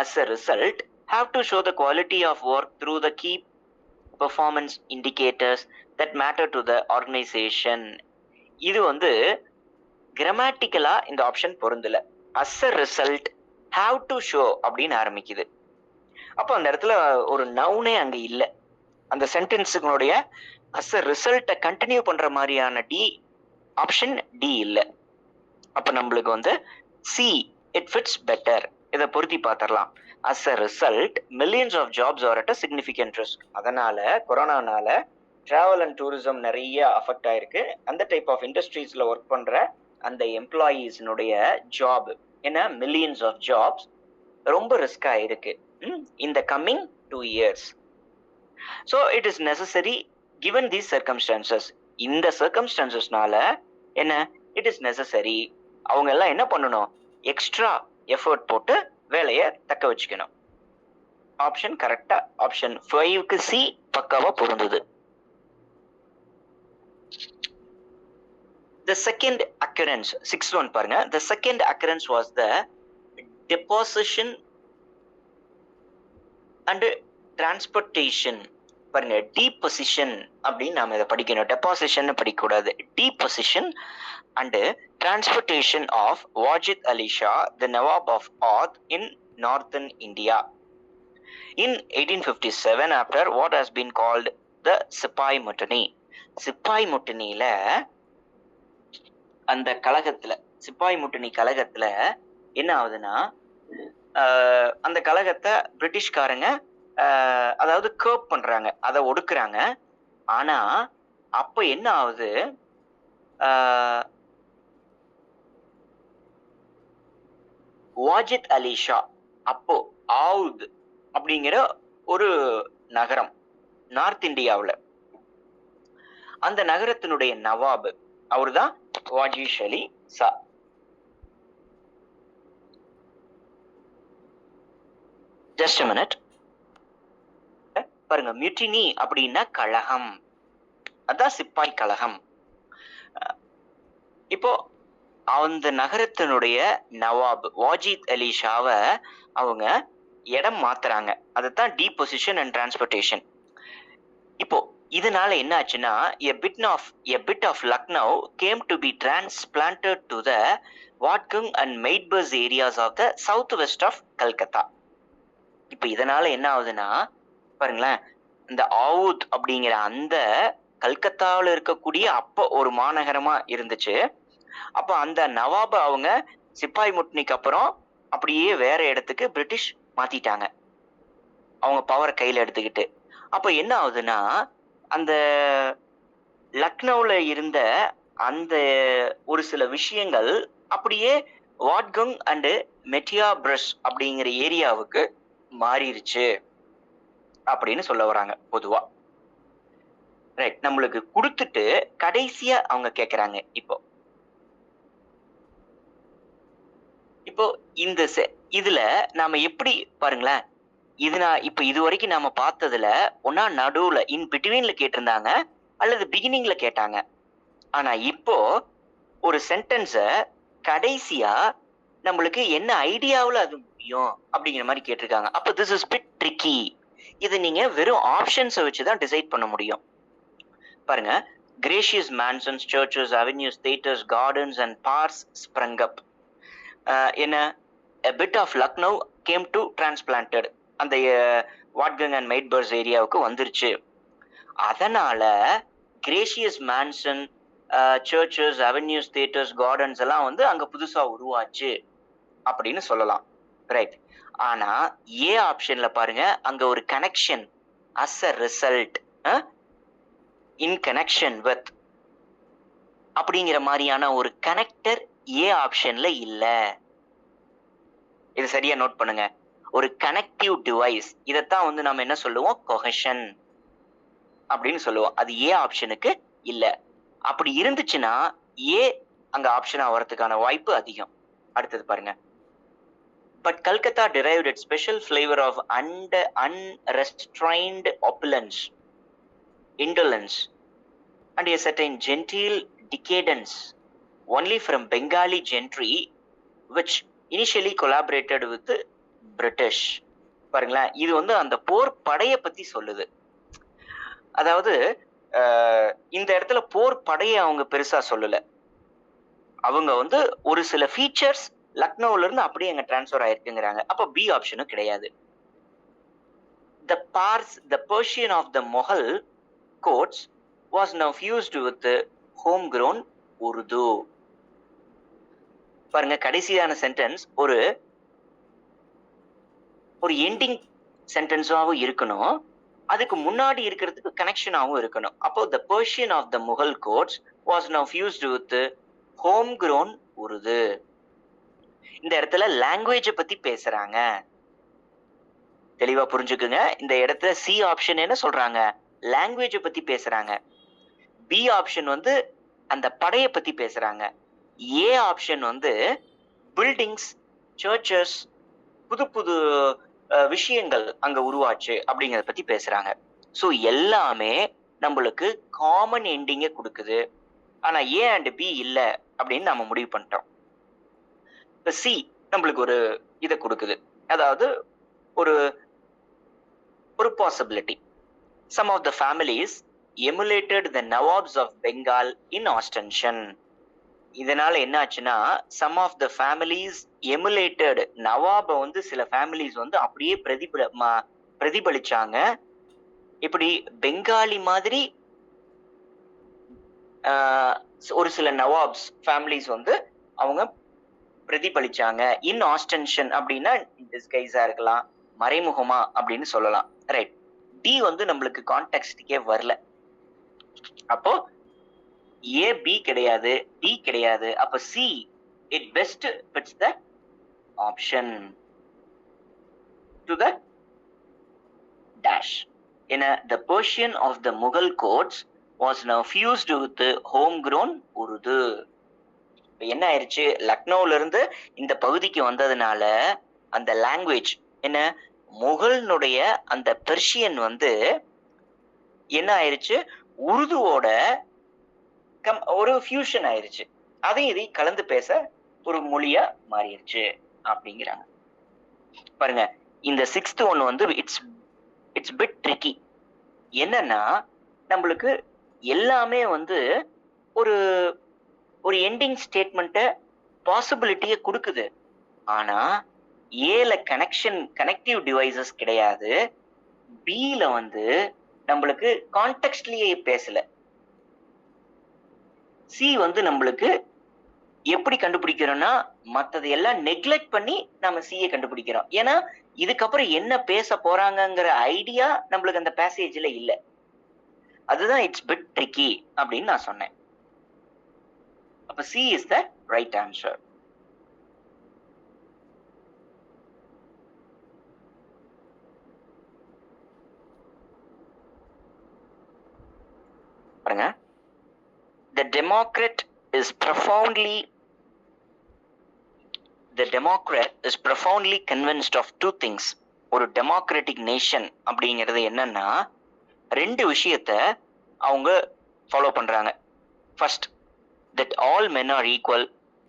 as a result, have to show the quality of work through the key performance indicators that matter to the organization. இது வந்து கிராமட்டிக்கலா இந்த option பொருந்தல. as a result have to show அப்படின்னு ஆரம்பிக்குது. அப்போ அந்த இடத்துல ஒரு நவுனே அங்க இல்ல. அந்த சென்டென்ஸுங்களுடைய as a result கண்டினியூ பண்ற மாதிரியான டி ஆப்ஷன் டி இல்ல. அப்ப நம்மளுக்கு வந்து சி இட் ஃபிட்ஸ் பெட்டர். இதை பொருத்தி பார்த்துடலாம். as a result millions of jobs are at a significant risk. அதனால கொரோனானால டிராவல் அண்ட் டூரிசம் நிறைய அஃபெக்ட் ஆயிருக்கு. அந்த டைப் ஆஃப் இண்டஸ்ட்ரீஸ்ல ஒர்க் பண்ற அந்த எம்ப்ளாயீஸ்னுடைய ஜாப் என்ன, மில்லியன்ஸ் ஆஃப் ஜாப்ஸ் ரொம்ப ரிஸ்கா இருக்கு in the coming 2 years. so it is necessary given these circumstances. இந்த சர்க்கம்ஸ்டான்சஸ்னால என்ன, இட் இஸ் நெசசரி, அவங்க எல்லாம் என்ன பண்ணணும், எக்ஸ்ட்ரா எஃபர்ட் போட்டு வேலையை தக்க வச்சுக்கணும். ஆப்ஷன் கரெக்டா ஆப்ஷன் 5க்கு சி பக்காவா பொருந்தது. The second occurrence, 6th one பாருங்க. The second occurrence was the deposition and transportation. பாருங்க, deposition அப்படின்னு நாம இதை படிக்கணும். டெபாசிஷன் படிக்கக்கூடாது. deposition and transportation of Wajid Ali Shah, the Nawab of Oudh in northern India in 1857 after what has been called the Sipai Mutiny. சிப்பாய் முட்டணியில அந்த கழகத்துல, சிப்பாய் முட்டணி கழகத்துல என்ன ஆகுதுன்னா, அந்த கழகத்தை பிரிட்டிஷ்காரங்க அதாவது கர்ப் பண்றாங்க, அதை ஒடுக்குறாங்க. ஆனா அப்ப என்ன ஆகுது, வாஜித் அலி ஷா அப்போ ஆவுத் அப்படிங்கிற ஒரு நகரம் நார்த் இந்தியாவுல, அந்த நகரத்தினுடைய நவாப் அவர்தான் Wajid Ali Shah. Just a minute. பாருங்க, மியூட்டினி அப்படின்னா கழகம், அதான் சிப்பாய் கழகம். இப்போ அந்த நகரத்தினுடைய நவாப் வாஜித் அலி ஷாவை அவங்க இடம் மாத்துறாங்க. அதுதான் டீபொசிஷன் அண்ட் டிரான்ஸ்போர்டேஷன். இப்போ இதனால என்ன ஆச்சுன்னா, a bit of Lucknow came to be transplanted to the Wadgang and Maidbus areas of the southwest of Calcutta. இப்போ இதனால என்ன ஆகுதுன்னா பாருங்களேன், இந்த ஆவுத் அப்படிங்கிற அந்த கல்கத்தாவில் இருக்கக்கூடிய அப்போ ஒரு மாநகரமா இருந்துச்சு. அப்ப அந்த நவாப அவங்க சிப்பாய் முட்னிக்கு அப்புறம் அப்படியே வேற இடத்துக்கு பிரிட்டிஷ் மாத்திட்டாங்க, அவங்க பவர் கையில எடுத்துக்கிட்டு. அப்ப என்ன ஆகுதுன்னா, அந்த லக்னோல இருந்த அந்த ஒரு சில விஷயங்கள் அப்படியே வாட்கங் அண்டு மெட்டியா பிரஷ் அப்படிங்கிற ஏரியாவுக்கு மாறிடுச்சு அப்படின்னு சொல்ல வராங்க பொதுவா. ரைட். நம்மளுக்கு கொடுத்துட்டு கடைசியா அவங்க கேக்குறாங்க, இப்போ இந்த இதுல நாம எப்படி பாருங்களேன், நான் இப்ப இது வரைக்கும் நாம பார்த்ததுல ஒன்னா நடுவுல இன் பிட்வீன்ல கேட்டிருந்தாங்க அல்லது பிகினிங்ல கேட்டாங்க. ஆனா இப்போ ஒரு சென்டென்ஸ கடைசியா நம்மளுக்கு என்ன ஐடியாவுல அது முடியும் அப்படிங்கிற மாதிரி கேட்டிருக்காங்க. அப்போ திஸ் இஸ் பிட் ட்ரிக்கி. இது நீங்க வெறும் ஆப்ஷன்ஸை வச்சுதான் டிசைட் பண்ண முடியும். பாருங்க, gracious mansions, churches, avenues, theatres, gardens and parks sprung up. என்ன, a bit of Lucknow came to transplanted. அந்த வாட்கங் அண்ட் மெய்ட்பர்ஸ் ஏரியாவுக்கு வந்துருச்சு. அதனால gracious mansion, churches, avenues, theatres, gardens எல்லாம் வந்து அங்க புதுசா உருவாச்சு அப்படின்னு சொல்லலாம். ரைட். ஆனா ஏ ஆப்ஷன்ல பாருங்க, அங்க ஒரு connection as a result, in connection with அப்படிங்கிற மாதிரியான ஒரு கனெக்டர் ஏ ஆப்ஷன்ல இல்ல. இது சரியா நோட் பண்ணுங்க. ஒரு கனெக்டிவ் டிவைஸ், இதைத்தான் வந்து நம்ம என்ன சொல்லுவோம், கொஹெஷன் அப்படின்னு சொல்லுவோம். அது ஏ ஆப்ஷனுக்கு இல்ல. அப்படி இருந்துச்சுன்னா ஏ அங்க ஆப்ஷனா வரதுக்கான வாய்ப்பு அதிகம். அடுத்தது பாருங்க. But Calcutta derived its special flavor of unrestrained opulence, indolence, and a certain genteel decadence only from Bengali gentry, which initially collaborated with the British. பாருங்களேன், இது வந்து அந்த போர் படைய பத்தி சொல்லுது. அதாவது இந்த இடத்துல போர் படையை அவங்க பெருசா சொல்லல. அவங்க வந்து ஒரு சில ஃபீச்சர்ஸ் லக்னோல இருந்து அப்படியே அங்க டிரான்ஸ்ஃபர் ஆயிருக்குங்கிறாங்க. அப்ப பி ஆப்ஷனும் கிடையாது. The Persian of the Mughal courts was now fused with homegrown Urdu. பாருங்க, கடைசியான சென்டென்ஸ் ஒரு எண்டிங் சென்டென்ஸாவும் இருக்கணும், அதுக்கு முன்னாடி இருக்கிறதுக்கு கனெக்ஷனாகவும் இருக்கணும். அப்போ the Persian of the Mughal courts was now fused with homegrown Urdu. இந்த இடத்துல லாங்குவேஜை பத்தி பேசுறாங்க. தெளிவா புரிஞ்சுக்குங்க. இந்த இடத்துல சி ஆப்ஷன் என்ன சொல்றாங்க, லாங்குவேஜை பத்தி பேசுறாங்க. பி ஆப்ஷன் வந்து அந்த படைய பத்தி பேசுறாங்க. ஏ ஆப்ஷன் வந்து பில்டிங்ஸ், சர்ச்சஸ், புது புது விஷயங்கள் அங்க உருவாச்சு அப்படிங்கறத பத்தி பேசுறாங்க. ஸோ எல்லாமே நம்மளுக்கு காமன் எண்டிங்க கொடுக்குது. ஆனா ஏ அண்ட் பி இல்ல அப்படின்னு நம்ம முடிவு பண்ணிட்டோம். இப்ப சி நம்மளுக்கு ஒரு இதை கொடுக்குது, அதாவது ஒரு possibility. Some of the families emulated the Nawabs of Bengal in ostension. இதனால என்ன ஆச்சுன்னா, some of the families emulated, நவாப வந்து சில ஃபேமிலிஸ் வந்து அப்படியே பிரதிபலிச்சாங்க. இப்படி பெங்காலி மாதிரி ஒரு சில நவாப்ஸ் ஃபேமிலிஸ் வந்து அவங்க பிரதிபலிச்சாங்க. இன் ஆஸ்டென்ஷன் அப்படின்னா டிஸ்கைஸா இருக்கலாம், மறைமுகமா அப்படின்னு சொல்லலாம். ரைட். டி வந்து நம்மளுக்கு கான்டெக்ஸ்டுக்கே வரல. அப்போ ஏ பி கிடையாது, டி கிடையாது. அப்ப see it best fits the option to the dash. என்ன, the Persian of the Mughal courts was now fused with homegrown Urdu. என்ன ஆயிடுச்சு, லக்னோல இருந்து இந்த பகுதிக்கு வந்ததுனால அந்த லாங்குவேஜ் என்ன, முகல்னுடைய அந்த பெர்ஷியன் வந்து என்ன ஆயிருச்சு, உருதுவோட ஒரு ஃபியூஷன் ஆயிருச்சு. அதையும் இதை கலந்து பேச ஒரு மொழியா மாறிடுச்சு அப்படிங்கிறாங்க. பாருங்க, இந்த 6th ஒன் வந்து இட்ஸ் பிட் ட்ரிக்கி. என்னன்னா, நம்மளுக்கு எல்லாமே வந்து ஒரு எண்டிங் ஸ்டேட்மெண்ட்டை பாசிபிலிட்டியை கொடுக்குது. ஆனா ஏல கனெக்டிவ் டிவைசஸ் கிடையாது. பில வந்து நம்மளுக்கு கான்டெக்ஸ்ட்லயே பேசல. சி வந்து நம்மளுக்கு எப்படி கண்டுபிடிக்கிறோம்னா, மத்தது எல்லாம் நெக்லெக்ட் பண்ணி நம்ம சியை கண்டுபிடிக்கிறோம். ஏன்னா இதுக்கப்புறம் என்ன பேச போறாங்கிற ஐடியா நம்மளுக்கு அந்த பேசேஜ்ல இல்ல. அதுதான் இட்ஸ் பிட் ட்ரிக்கி அப்படின்னு நான் சொன்னேன். அப்ப C is the right answer. பாருங்க, the Democrat is profoundly convinced of two things. ஒரு டெமோக்ராட்டிக் நேஷன் அப்படிங்கிறது என்னன்னா, 2 விஷயத்த அவங்க ஃபாலோ பண்றாங்க. First, that all men are equal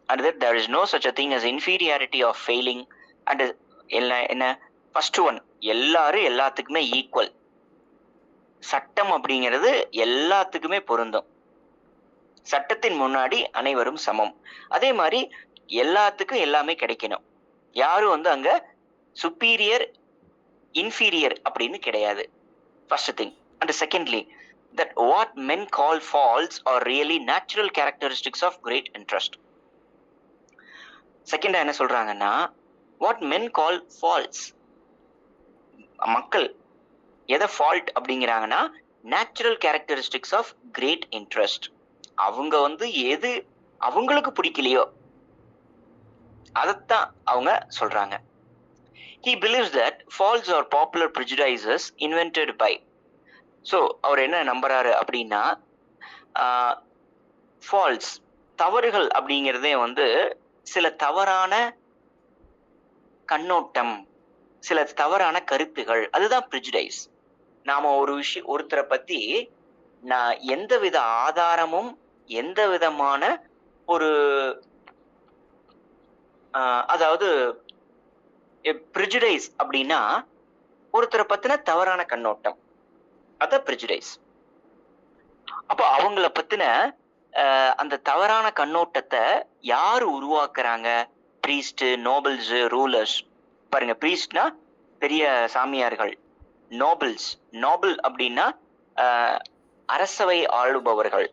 and that there is no such a thing as inferiority or failing and என்ன first one, எல்லாரும் எல்லாத்துக்குமே equal. சட்டம் அப்படிங்கிறது எல்லாத்துக்குமே பொருந்தும். சட்டத்தின் முன்னாடி அனைவரும் சமம். அதே மாதிரி எல்லாத்துக்கும் எல்லாமே கிடைக்கணும். யாரும் வந்து அங்க சுப்பீரியர் இன்ஃபீரியர் அப்படின்னு கிடையாது. First thing. And secondly, that what men call faults are really natural characteristics of great interest. செகண்டா என்ன சொல்றாங்கன்னா, what men call faults, மக்கள் எதை ஃபால்ட் அப்படிங்கிறாங்கன்னா, natural characteristics of great interest. அவங்க வந்து எது அவங்களுக்கு பிடிக்கலையோ அதைத்தான் அவங்க சொல்றாங்க. He believes that faults are popular prejudices invented by. So அவர் என்ன நம்புறாரு அப்படின்னா, ஃபால்ஸ் தவறுகள் அப்படிங்கிறதே வந்து சில தவறான கண்ணோட்டம், சில தவறான கருத்துகள், அதுதான் ப்ரிஜுடைஸ். நாம ஒருத்தரை பத்தி நான் எந்தவித ஆதாரமும் எந்த விதமான ஒரு அதாவது ப்ரிஜுடைஸ் அப்படின்னா ஒருத்தரை பத்தின தவறான கண்ணோட்டம், அதான் ப்ரிஜுடைஸ். அப்போ அவங்கள பத்தின அந்த தவறான கண்ணோட்டத்தை யாரு உருவாக்குறாங்க? Priest, nobles, rulers. பாருங்க, பிரீஸ்ட்னா பெரிய சாமியார்கள், நோபல்ஸ், நோபல் அப்படின்னா அரசவை ஆளுபவர்கள்,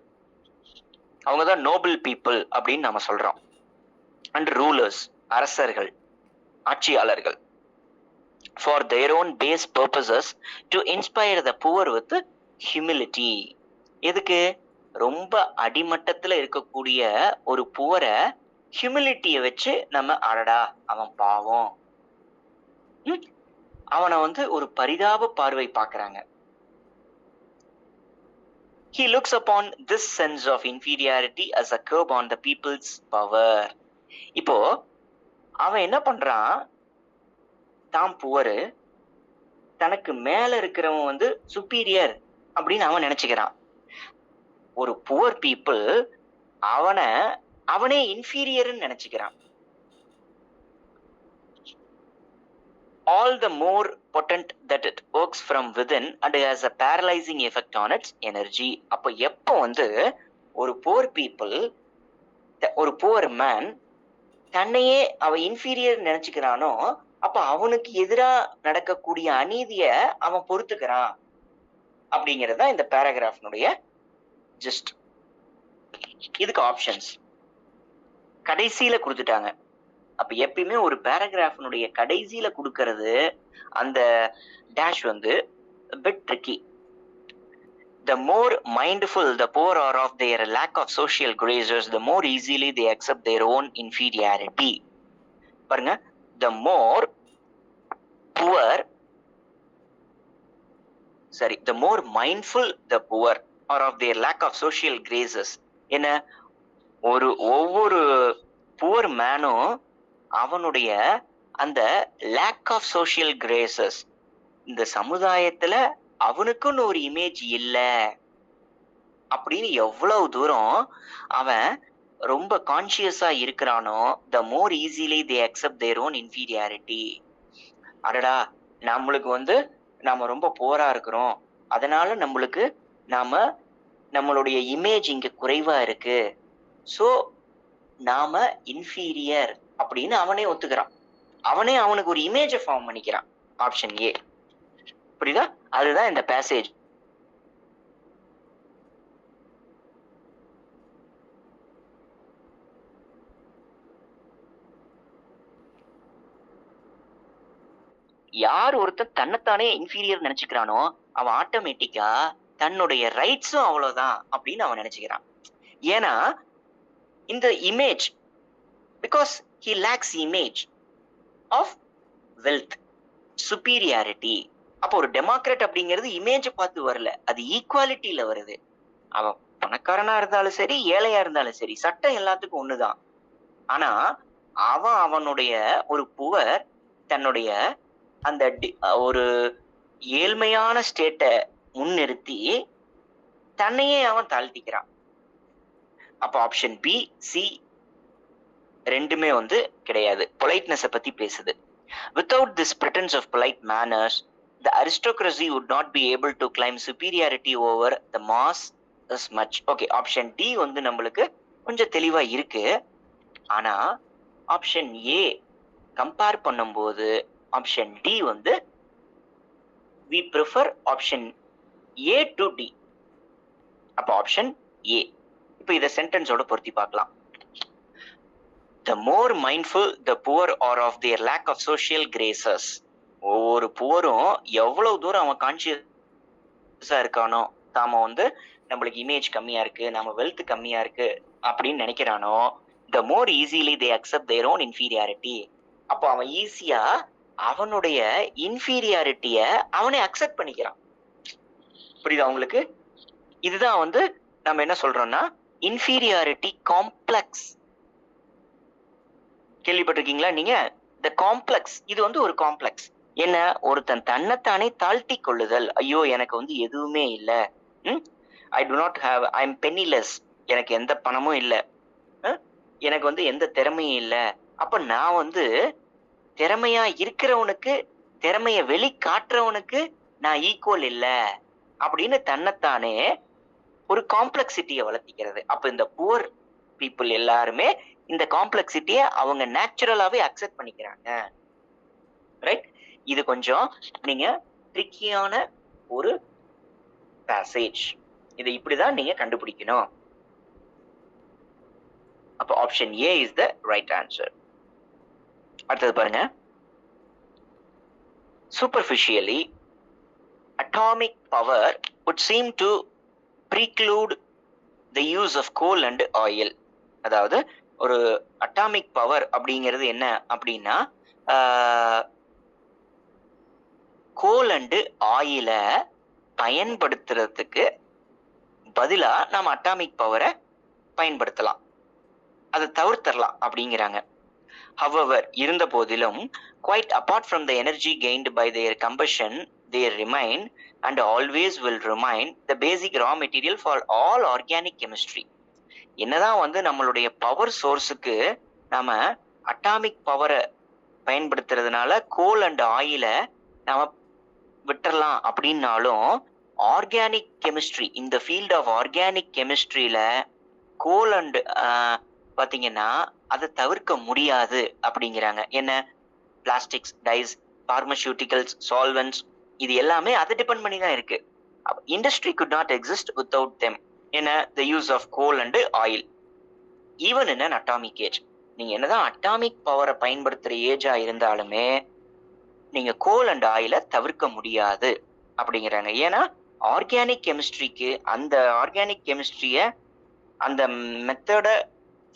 அவங்கதான் நோபல் பீப்புள் அப்படின்னு நம்ம சொல்றோம். அண்ட் ரூலர்ஸ், அரசர்கள், ஆட்சியாளர்கள். For their own base purposes to inspire the poor with humility. எதுக்கு? ரொம்ப அடிமட்டத்துல இருக்கக்கூடிய ஒரு புவரை ஹியூமிலிட்டியை வச்சு நம்ம, அடடா அவன் பாவம், அவனை வந்து ஒரு பரிதாப பார்வை பார்க்கறாங்க. He looks upon this sense of inferiority as a curb on the people's power. இப்போ அவன் என்ன பண்றான், தான் புவரு, தனக்கு மேல இருக்கிறவன் வந்து சுப்பீரியர் அப்படின்னு அவன் நினைச்சுக்கிறான். ஒரு புவர் பீப்புள் அவனே inferior நினைச்சுக்கிறான். All the more potent that it works from within and has a paralyzing effect on its energy. அப்போ எப்போ வந்து ஒரு புவர் பீப்புள், ஒரு புவர் மேன் தன்னையே அவன் இன்ஃபீரியர் நினைச்சுக்கிறானோ, அப்ப அவனுக்கு எதிரா நடக்கக்கூடிய அநீதிய அவன் பொறுத்துக்கிறான் அப்படிங்கிறது தான் இந்த பேராகிராஃப்னுடைய ஜஸ்ட். இதுக்கு ஆப்ஷன்ஸ் கடைசியில கொடுத்துட்டாங்க. அப்ப எப்பயுமே ஒரு பேராகிராஃப்னுடைய கடைசியில கொடுக்கறது அந்த டேஷ் வந்து bit tricky. The more mindful the poor are of their lack of social graces, the more easily they accept their own inferiority. பாருங்க, the more mindful the poor are of their lack of social graces. என்ன, ஒவ்வொரு poor மேனும் அவனுடைய அந்த lack of social Graces, இந்த சமுதாயத்துல அவனுக்குன்னு ஒரு image இல்ல அப்படின்னு எவ்வளவு தூரம் அவன் ரொம்ப கான்சியஸா இருக்கிறானோ, the more easily they accept their own inferiority. அடடா, நம்மளுக்கு வந்து நாம ரொம்ப போரா இருக்கிறோம், அதனால நம்மளுடைய இமேஜ் இங்க குறைவா இருக்கு, சோ நாம இன்ஃபீரியர் அப்படின்னு அவனே ஒத்துக்கிறான். அவனுக்கு ஒரு இமேஜ் ஃபார்ம் பண்ணிக்கிறான். Option A. புரியுதா? அதுதான் இந்த பேசேஜ். யார் ஒருத்தன் தன்னைத்தானே இன்ஃபீரியர் நினைச்சுக்கிறானோ அவன் ஆட்டோமேட்டிக்கா தன்னுடைய ரைட்ஸும் அவ்வளவுதான் அப்படின்னு அவன் நினைச்சுக்கிறான். ஏன்னா இந்த image, because he lacks image of wealth, superiority. அப்போ ஒரு டெமோக்ராட் அப்படிங்கிறது இமேஜ் பார்த்து வரல, அது ஈக்குவாலிட்டியில வருது. அவன் பணக்காரனா இருந்தாலும் சரி, ஏழையா இருந்தாலும் சரி, சட்டம் எல்லாத்துக்கும் ஒண்ணுதான். ஆனா அவனுடைய ஒரு புவர் தன்னுடைய அந்த ஒரு ஏழ்மையான ஸ்டேட்டை முன்னிறுத்தி தன்னையே அவன் தாழ்த்திக்கிறான். அப்ப ஆப்ஷன் பி, சி ரெண்டுமே வந்து கிடையாது. பொலைட்னஸ் பத்தி பேசுது. Without this pretense of polite manners, the aristocracy would not be able to claim superiority over the mass as much. Okay, option D வந்து நம்மளுக்கு கொஞ்சம் தெளிவா இருக்கு. ஆனா ஆப்ஷன் ஏ கம்பேர் பண்ணும்போது ஆப்ஷன் டி வந்து we prefer option A to D. அப்ப option A. இப்ப இத சென்டென்ஸோட பொருத்தி பார்க்கலாம். The more mindful the poor are of their lack of social graces. ஒவ்வொரு புவரும் எவ்வளவு தூரம் அவன் கான்சியஸா இருக்கானோ, தாம வந்து நம்மளுக்கு இமேஜ் கம்மியா இருக்கு, நம்ம வெல்த் கம்மியா இருக்கு அப்படின்னு நினைக்கிறானோ, the more easily they accept their own inferiority. அப்போ அவன் ஈஸியா அவனுடைய இன்ஃபீரியாரிட்டிய அவனே அக்செப்ட் பண்ணிக்கிறான். புரியுதா உங்களுக்கு? இதுதான் வந்து நம்ம என்ன சொல்றோம்னா இன்ஃபீரியாரிட்டி காம்ப்ளெக்ஸ். கேள்விப்பட்டிருக்கீங்களா நீங்க? த காம்ப்ளெக்ஸ், இது வந்து ஒரு காம்ப்ளெக்ஸ். என்ன? ஒருத்தன் தன்னைத்தானே தாழ்த்தி கொள்ளுதல். ஐயோ எனக்கு வந்து எதுவுமே இல்ல, I do not have, I am penniless, எனக்கு எந்த பணமும் இல்ல, எனக்கு வந்து எந்த திறமையும் இல்ல, அப்ப நான் வந்து திறமையா இருக்கிறவனுக்கு, திறமைய வெளி காட்டுறவனுக்கு நான் ஈக்குவல் இல்ல அப்படின்னு தன்னைத்தானே ஒரு காம்ப்ளெக்சிட்டியை வளர்த்திக்கிறது. அப்ப இந்த புவர் பீப்புள் எல்லாருமே இந்த காம்ப்ளெக்சிட்டியை அவங்க நேச்சுரலாவே அக்செப்ட் பண்ணிக்கிறாங்க. ரைட்? இது கொஞ்சம் நீங்க ட்ரிக்கியான ஒரு பேசேஜ். இதை இப்படிதான் நீங்க கண்டுபிடிக்கணும். அப்ப option A is the right answer. அடுத்தது பாருங்க. Superficially, atomic power would seem to preclude the use of coal and oil. அதாவது ஒரு அட்டாமிக் பவர் அப்படிங்கிறது என்ன அப்படின்னா, கோல் அண்டு ஆயில பயன்படுத்துறதுக்கு பதிலா நம்ம அட்டாமிக் பவரை பயன்படுத்தலாம், அதை தவிர்த்தரலாம் அப்படிங்கிறாங்க. However, இருந்த போதிலும், quite apart from the energy gained by their combustion, they remain and always will remain the basic raw material for all organic chemistry. என்னதான் வந்து நம்மளுடைய பவர் சோர்ஸுக்கு நாம அட்டாமிக் பவரை பயன்படுத்துறதுனால கோல் அண்ட் ஆயில நாம விட்டுறலாம் அப்படின்னாலும், ஆர்கானிக் கெமிஸ்ட்ரி, இந்த ஃபீல்ட் ஆஃப் ஆர்கானிக் கெமிஸ்ட்ரியில கோல் அண்ட் பாத்தீங்கன்னா அதை தவிர்க்க முடியாது அப்படிங்கிறாங்க. என்ன? பிளாஸ்டிக்ஸ், டைஸ், பார்மசூட்டிகல்ஸ், சால்வென்ட்ஸ், இது எல்லாமே அதை டிபெண்ட் பண்ணி தான் இருக்கு. Industry could not exist without them. என்ன? the use of coal and oil even in an atomic age. நீங்க என்னதான் அட்டாமிக் பவரை பயன்படுத்துற ஏஜா இருந்தாலுமே நீங்க கோல் அண்ட் ஆயில தவிர்க்க முடியாது அப்படிங்கிறாங்க. ஏன்னா ஆர்கானிக் கெமிஸ்ட்ரிக்கு, அந்த ஆர்கானிக் கெமிஸ்ட்ரிய அந்த மெத்தட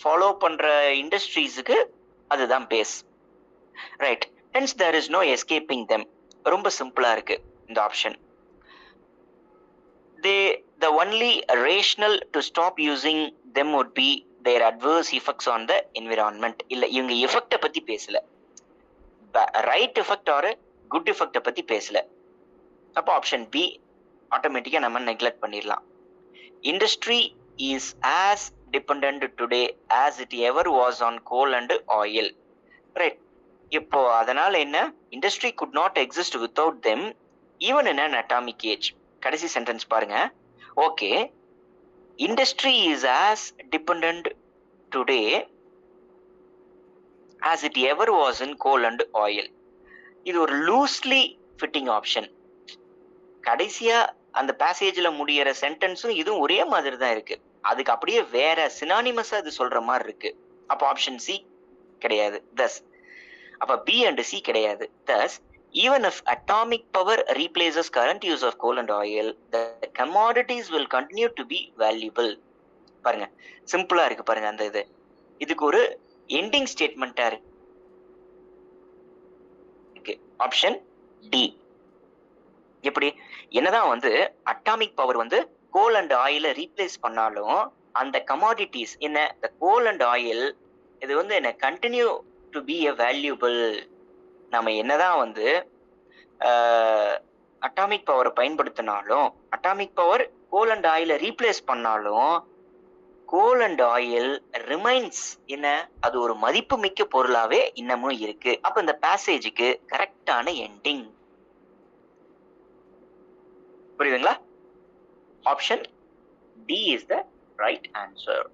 ஃபாலோ பண்ற இண்டஸ்ட்ரீஸுக்கு அதுதான் base. Right? Hence there is no escaping them. ரொம்ப சிம்பிளா இருக்கு இந்த option. The only rational to stop using them would be their adverse effects on the environment. இல்ல, இவங்க எஃபெக்ட பத்தி பேசல, ரைட் எஃபெக்ட் ஆர் குட் எஃபெக்ட பத்தி பேசல. அப்போ ஆப்ஷன் பி ஆட்டோமேட்டிக்கா நம்ம நெக்லெக்ட் பண்ணிடலாம். Industry is as dependent today as it ever was on coal and oil. Right? இப்போ அதனால என்ன? Industry could not exist without them even in an atomic age. கடைசி சென்டென்ஸ் பாருங்க. Okay, industry is as dependent today as it ever was in coal and oil. இது ஒரு loosely fitting option. கடைசியா அந்த பேசேஜ்ல முடியற சென்டென்ஸும் இதுவும் ஒரே மாதிரி தான் இருக்கு. அதுக்கு அப்படியே வேற சினானிமஸா இது சொல்ற மாதிரி இருக்கு. அப்போ ஆப்ஷன் சி கிடையாது. தஸ் அப்ப பி அண்ட் சி கிடையாது. தஸ் even if atomic power replaces current use of coal and oil, the commodities will continue to be valuable. பாருங்க, சிம்பிளா இருக்கு பாருங்க. அந்த இதுக்கு ஒரு எண்டிங் ஸ்டேட்மெண்டா இருக்கு. Option D. எப்படி? என்னதான் வந்து அட்டாமிக் பவர் வந்து கோல் அண்ட் ஆயில ரீப்ளேஸ் பண்ணாலும் அந்த கமாடிட்டிஸ் என்ன, இந்த கோல் அண்ட் ஆயில் இது வந்து என்ன continue to be a valuable. நம்ம என்னதான் வந்து அட்டாமிக் பவரை பயன்படுத்தினாலும், அட்டாமிக் பவர் கோல் அண்ட் ஆயிலை ரீப்ளேஸ் பண்ணாலும், கோல் அண்ட் ஆயில் ரிமைன்ஸ் என்ன, அது ஒரு மதிப்பு மிக்க பொருளாவே இன்னமும் இருக்கு. அப்ப இந்த பேசேஜுக்கு கரெக்டான எண்டிங் புரியுதுங்களா? Option D is the right answer.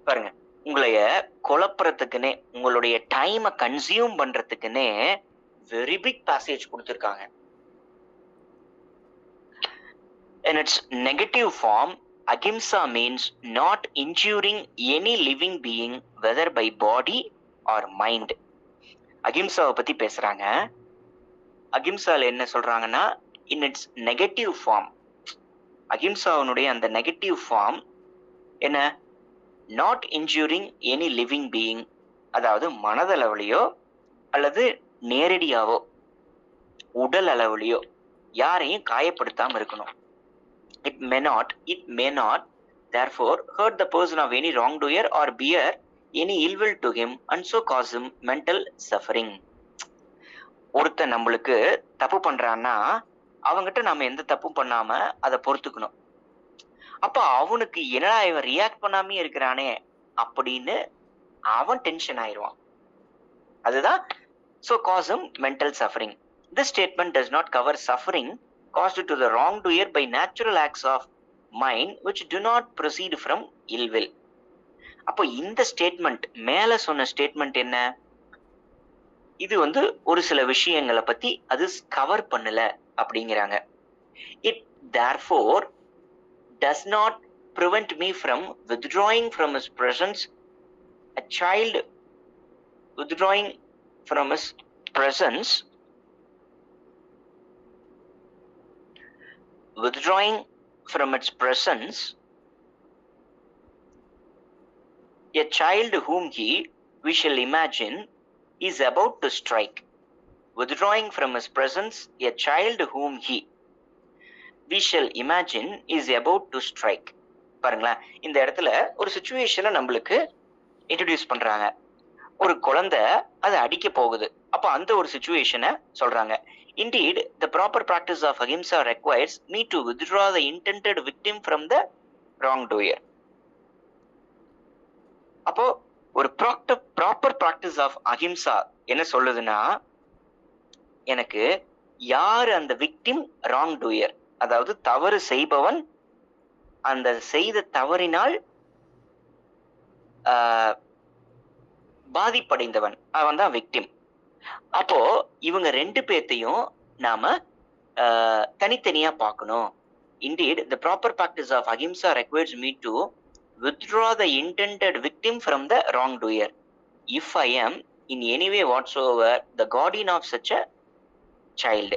பாருங்க, உங்களைய குழப்பறதுக்குன்னே, உங்களுடைய டைமை கன்சியூம் பண்றதுக்குன்னே வெரி பிக் பேசேஜ் கொடுத்திருக்காங்க. In its negative form, ahimsa means not injuring any living being, whether by body or mind. அகிம்சாவை பத்தி பேசுறாங்க. அகிம்சால என்ன சொல்றாங்கன்னா, in its negative form, அகிம்சாவுடைய அந்த நெகட்டிவ் ஃபார்ம் என்ன, not injuring any living being, அதாவது மனதளவுலையோ அல்லது நேரடியாவோ உடல் அளவுலையோ யாரையும் காயப்படுத்தாம இருக்கணும். It may not therefore hurt the person of any wrongdoer or bear any ill will to him and so cause him mental suffering. ஒருத்தன் நம்மளுக்கு தப்பு பண்றான்னா அவங்கிட்ட நம்ம எந்த தப்பும் பண்ணாம அதை பொறுத்துக்கணும். அப்ப அவனுக்கு என்னடா இவன் ரியாக்ட் பண்ணாமே இருக்கிறானே அப்படின்னு அவன் டென்ஷன் ஆயிடுவான். அதுதான் so cause him mental suffering. This statement does not cover suffering caused to the wrongdoer by natural acts of mind which do not proceed from ill will. அப்போ இந்த ஸ்டேட்மெண்ட், மேல சொன்ன ஸ்டேட்மெண்ட் என்ன, இது ஒரு சில விஷயங்களை பத்தி அது கவர் பண்ணல அப்படிங்கிறாங்க. It therefore does not prevent me from withdrawing from his presence. A child withdrawing from his presence, withdrawing from its presence, a child whom we shall imagine is about to strike. Withdrawing from his presence, a child whom we shall imagine is about to strike. பாருங்களா, இந்த இடத்துல ஒரு சிச்சுவேஷனை நம்மளுக்கு introduce பண்றாங்க. ஒரு குழந்தை அதை அடிக்க போகுது. அப்ப அந்த ஒரு சிச்சுவேஷனை சொல்றாங்க. Indeed, the proper practice of ahimsa requires me to withdraw the intended victim from the wrongdoer. அப்போ ஒரு ப்ராப்பர் பிராக்டிஸ் ஆஃப் அஹிம்சா என்ன சொல்லுதுன்னா, எனக்கு யார் அந்த விக்டிம், ராங் டூயர், அதாவது தவறு செய்பவன், அந்த செய்த தவறினால் பாதிப்படைந்தவன், அவன் தான் விக்டிம். அப்போ இவங்க ரெண்டு பேர்த்தையும் நாம தனித்தனியா பார்க்கணும். Indeed, the proper practice of ahimsa requires me to withdraw the intended victim from the wrongdoer. If I am in any way whatsoever the guardian of such a child,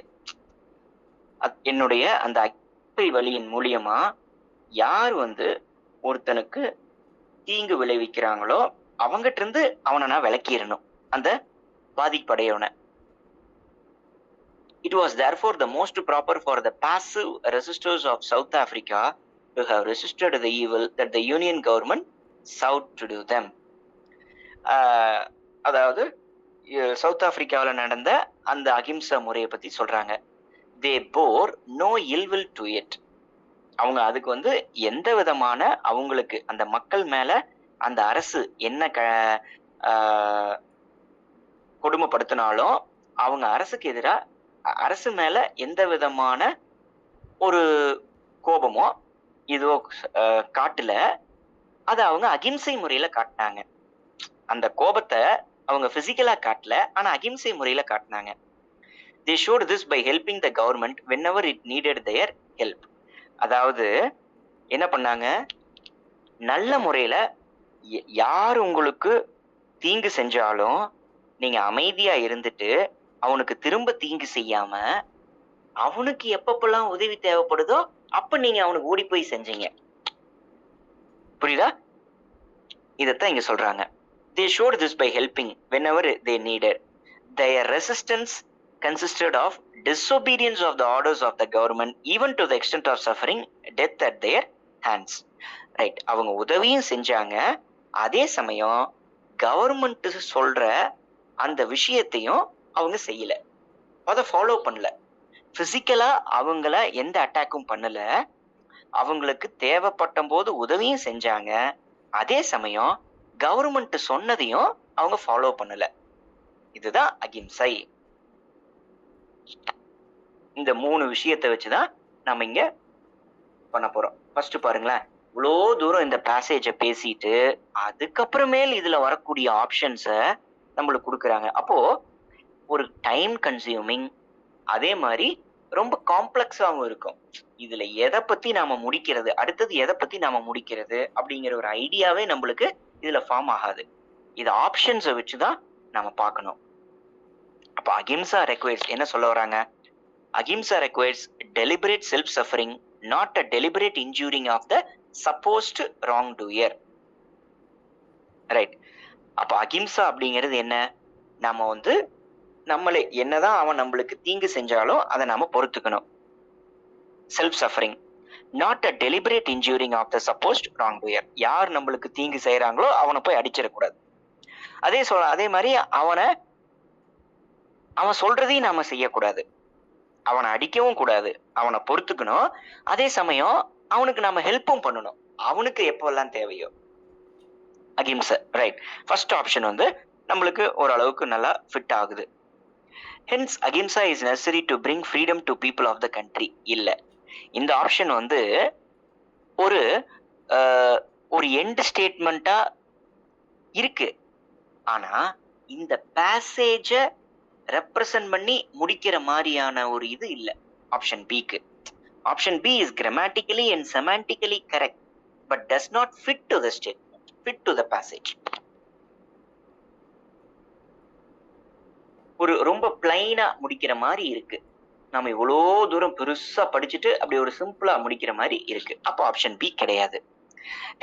என்னுடைய அந்த அக்கறை வழியின் மூலியமா யார் ஒருத்தனுக்கு தீங்கு விளைவிக்கிறாங்களோ அவங்கிட்ட இருந்து அவனை நான் விலக்கிடணும், அந்த பாதிப்படையவனை. It was therefore the most proper for the passive resistors of South Africa to have resisted the evil that the Union government sought to do them. அதாவது சவுத் ஆப்பிரிக்காவில் நடந்த அந்த அகிம்சா முறையை பத்தி சொல்றாங்க. They bore no ill will to it. அவங்க அதுக்கு எந்த விதமான அவங்களுக்கு அந்த மக்கள் மேல அந்த அரசு என்ன கொடுமைப்படுத்தினாலும் அவங்க அரசுக்கு எதிராக அரசு மேல எந்த விதமான ஒரு கோபமோ இதுவோ காட்டல. அதை அவங்க அகிம்சை முறையில காட்டினாங்க. அந்த கோபத்தை அவங்க பிசிக்கலா காட்டல, ஆனா அகிம்சை முறையில காட்டினாங்க. They showed this by helping the government whenever it needed their help. அதாவது என்ன பண்ணாங்க, நல்ல முறையில யார் உங்களுக்கு தீங்கு செஞ்சாலும் நீங்க அமைதியா இருந்துட்டு அவனுக்கு திரும்ப தீங்கு செய்யாம அவனுக்கு எப்பப்பெல்லாம் உதவி தேவைப்படுதோ அப்ப நீங்க அவனுக்கு ஓடி போய் செஞ்சீங்க. புரியுதா? இதத்தான் இங்க சொல்றாங்க. They showed this by helping whenever they needed. Their resistance consisted of disobedience of the orders of the government, even to the extent of suffering death at their hands. Right, அவங்க உதவியும் செஞ்சாங்க, அதே சமயம் கவர்மெண்ட் சொல்ற அந்த விஷயத்தையும் அவங்க செய்யல, அதை ஃபாலோ பண்ணல. பிசிக்கலா அவங்கள எந்த அட்டாக்கும் பண்ணல, அவங்களுக்கு தேவைப்பட்ட போது உதவியும் செஞ்சாங்க. அதே சமயம் கவர்மெண்ட் சொன்னதையும் அவங்க ஃபாலோ பண்ணல. இதுதான் அகிம்சை. இந்த 3 விஷயத்தை வச்சுதான் நம்ம இங்க பண்ண போறோம். ஃபர்ஸ்ட் பாருங்களேன், இவ்வளோ தூரம் இந்த பேசேஜ பேசிட்டு அதுக்கப்புறமேல் இதுல வரக்கூடிய ஆப்ஷன்ஸ நம்மளுக்கு கொடுக்குறாங்க. அப்போ ஒரு டைம் கன்சியூமிங், அதே மாதிரி ரொம்ப காம்ப்ளெக்ஸாவும் இருக்கும். இதுல எதை பத்தி நாம முடிக்கிறது, அடுத்தது எதை பத்தி நாம முடிக்கிறது அப்படிங்கிற ஒரு ஐடியாவே நம்மளுக்கு இதுல ஃபார்ம் ஆகாது. இது ஆப்ஷன்ஸை வச்சுதான் நாம பார்க்கணும். அப்ப அகிம்சா ரெக்வயர்ஸ் என்ன சொல்ல வராங்க? Ahimsa requires deliberate self suffering, not a deliberate injuring of the supposed wrongdoer. Right. அப்ப அகிம்சா அப்படிங்கிறது என்ன? நம்ம வந்து நம்மளே என்னதான் அவன் நம்மளுக்கு தீங்கு செஞ்சாலும் அதை நாம பொறுத்துக்கணும். Self suffering, not a deliberate injuring of the supposed wrongdoer. யார் நம்மளுக்கு தீங்கு செய்யறாங்களோ அவனை போய் அடிச்சிடக்கூடாது. அதே மாதிரி அவன் சொல்றதையும் நாம செய்யக்கூடாது. அவனை அடிக்கவும் கூடாது, அவனை பொறுத்துக்கணும். அதே சமயம் அவனுக்கு நாம ஹெல்ப்பும் பண்ணணும், அவனுக்கு எப்பெல்லாம் தேவையோ. அகிம்சை. ரைட். ஃபர்ஸ்ட் ஆப்ஷன் வந்து நம்மளுக்கு ஓரளவுக்கு நல்லா ஃபிட் ஆகுது. Hence ahimsa is necessary to bring freedom to people of the country. இல்ல, இந்த ஆப்ஷன் வந்து ஒரு ஒரு எண்ட் ஸ்டேட்மெண்டா இருக்கு. ஆனா இந்த பேசேஜ ரெப்ரசன்ட் பண்ணி முடிக்கிற மாதிரியான ஒரு இது இல்ல ஆப்ஷன் பிக்கு. Option B is grammatically and semantically correct, but does not fit to the statement, fit to the passage. ஒரு ரொம்ப பிளைனா முடிக்கிற மாதிரி இருக்கு. நம்ம இவ்வளோ தூரம் பெருசா படிச்சுட்டு அப்படி ஒரு சிம்பிளா முடிக்கிற மாதிரி இருக்கு. அப்போ ஆப்ஷன் பி கிடையாது.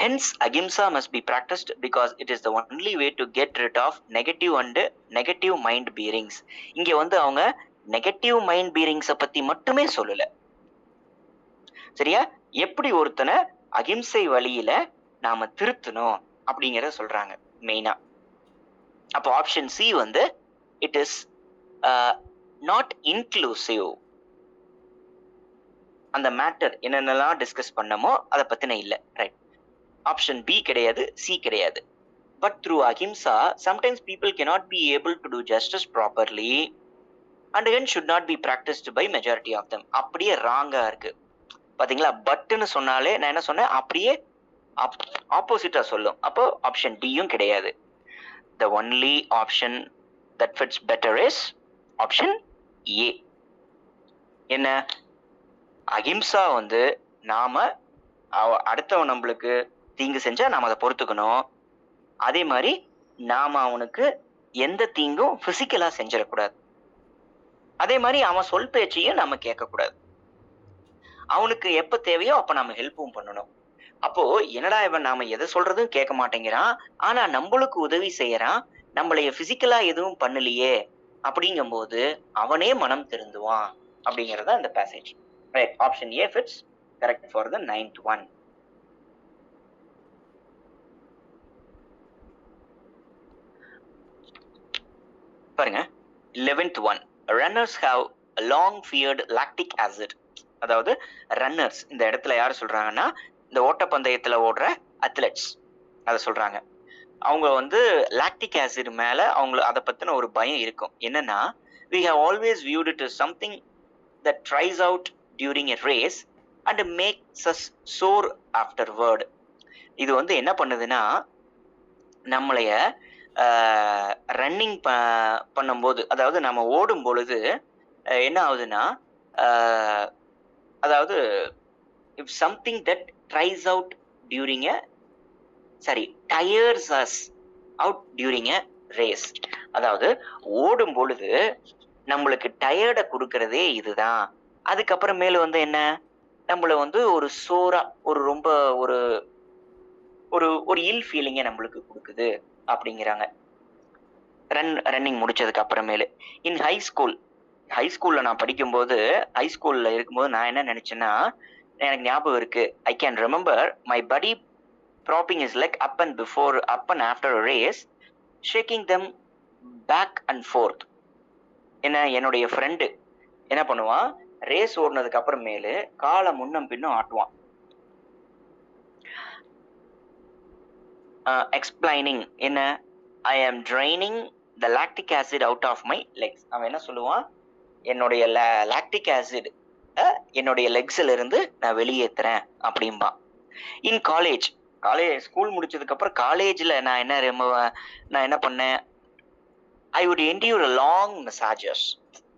Hence, ahimsa must be practiced because it is the only way to get rid of negative and negative mind bearings. இங்க வந்து அவங்க நெகட்டிவ் மைண்ட் பீரிங்ஸை பத்தி மட்டுமே சொல்லல. சரியா? எப்படி ஒருத்தனை அகிம்சை வழியில நாம திருத்தணும் அப்படிங்கிறத சொல்றாங்க மெயினா. அப்போ ஆப்ஷன் சி வந்து இட் இஸ் நாட் இன்க்ளூசிவ். அந்த மேட்டர் என்னென்னலாம் டிஸ்கஸ் பண்ணமோ அதை பத்தின இல்ல. ரைட். ஆப்ஷன் பி கிடையாது, சி கிடையாது. But through Ahimsa sometimes people cannot be able to do justice properly and hence should not be practiced by majority of them. அப்படியே ராங்கா இருக்கு பாத்தீங்களா? பட்னு சொன்னாலே நான் என்ன சொன்னேன், அப்படியே ஆப்போசிட்டா சொல்லும். அப்போ ஆப்ஷன் டியும் கிடையாது. the only option that fits better is option A. என்ன? அஹிம்சா வந்து நாம அடுத்தவன் நம்மளுக்கு தீங்கு செஞ்சா நாம அதை பொறுத்துக்கணும். அதே மாதிரி நாம அவனுக்கு எந்த தீங்கும் பிசிக்கலா செஞ்சிடக்கூடாது. அதே மாதிரி அவன் சொல் பேச்சையும் நாம கேட்கக்கூடாது. அவனுக்கு எப்ப தேவையோ அப்ப நாம ஹெல்ப்பும் பண்ணணும். அப்போ என்னடா இவன் நாம எதை சொல்றதும் கேட்க மாட்டேங்கிறான், ஆனா நம்மளுக்கு உதவி செய்யறான், நம்மளைய பிசிக்கலா எதுவும் பண்ணலையே அப்படிங்கும் போது அவனே மனம் திருந்துவான் அப்படிங்கறத இந்த passage. Right. Option A fits correct for the 9th one. பாருங்க, 11th one. Runners have long feared lactic acid. அதாவது ரன்னர்ஸ் இந்த இடத்துல யாரு சொல்றாங்கன்னா, இந்த ஓட்டப்பந்தயத்துல ஓடுற அத்லெட்ஸ் அதை சொல்றாங்க. அவங்க வந்து லாக்டிக் ஆசிட் மேல அவங்க அதை பத்தின ஒரு பயம் இருக்கும். என்னன்னா, we have always viewed it as something that tries out during a race and makes us sore afterward. இது வந்து என்ன பண்ணுதுன்னா, நம்மளைய ரன்னிங் பண்ணும்போது, அதாவது நம்ம ஓடும் பொழுது என்ன ஆகுதுன்னா, அதாவது if something that tries out during a tires us out during a race. அதாவது ஓடும் பொழுது நம்மளுக்கு டயர்டை கொடுக்கறதே இதுதான். அதுக்கப்புறமேல வந்து என்ன, நம்மள வந்து ஒரு சோரா ஒரு ரொம்ப ஒரு ஒரு ஒரு இல் ஃபீலிங்கை நம்மளுக்கு கொடுக்குது அப்படிங்கிறாங்க ரன்னிங் முடிச்சதுக்கு அப்புறமேலு. இன் ஹைஸ்கூல்ல நான் படிக்கும்போது, ஹைஸ்கூல்ல இருக்கும்போது நான் என்ன நினைச்சேன்னா, எனக்கு ஞாபகம் இருக்கு, I can remember my buddy propping his leg up and after a race shaking them back and forth. என்னுடைய ஃப்ரெண்டு என்ன பண்ணுவான், ரேஸ் ஓடினதுக்கு அப்புறமேலு காலை முன்னும் பின்னும் ஆட்டுவான். Explaining I am draining the lactic acid out of my legs. அவன் என்ன சொல்லுவான், என்னுடைய லாக்டிக் ஆசிட் என்னுடைய லெக்ஸ்ல இருந்து நான் வெளியேற்றுறேன் அப்படின்பா. இன் காலேஜ் ஸ்கூல் முடிச்சதுக்கு அப்புறம் காலேஜ்ல நான் என்ன பண்ணேன், I would endure long massages.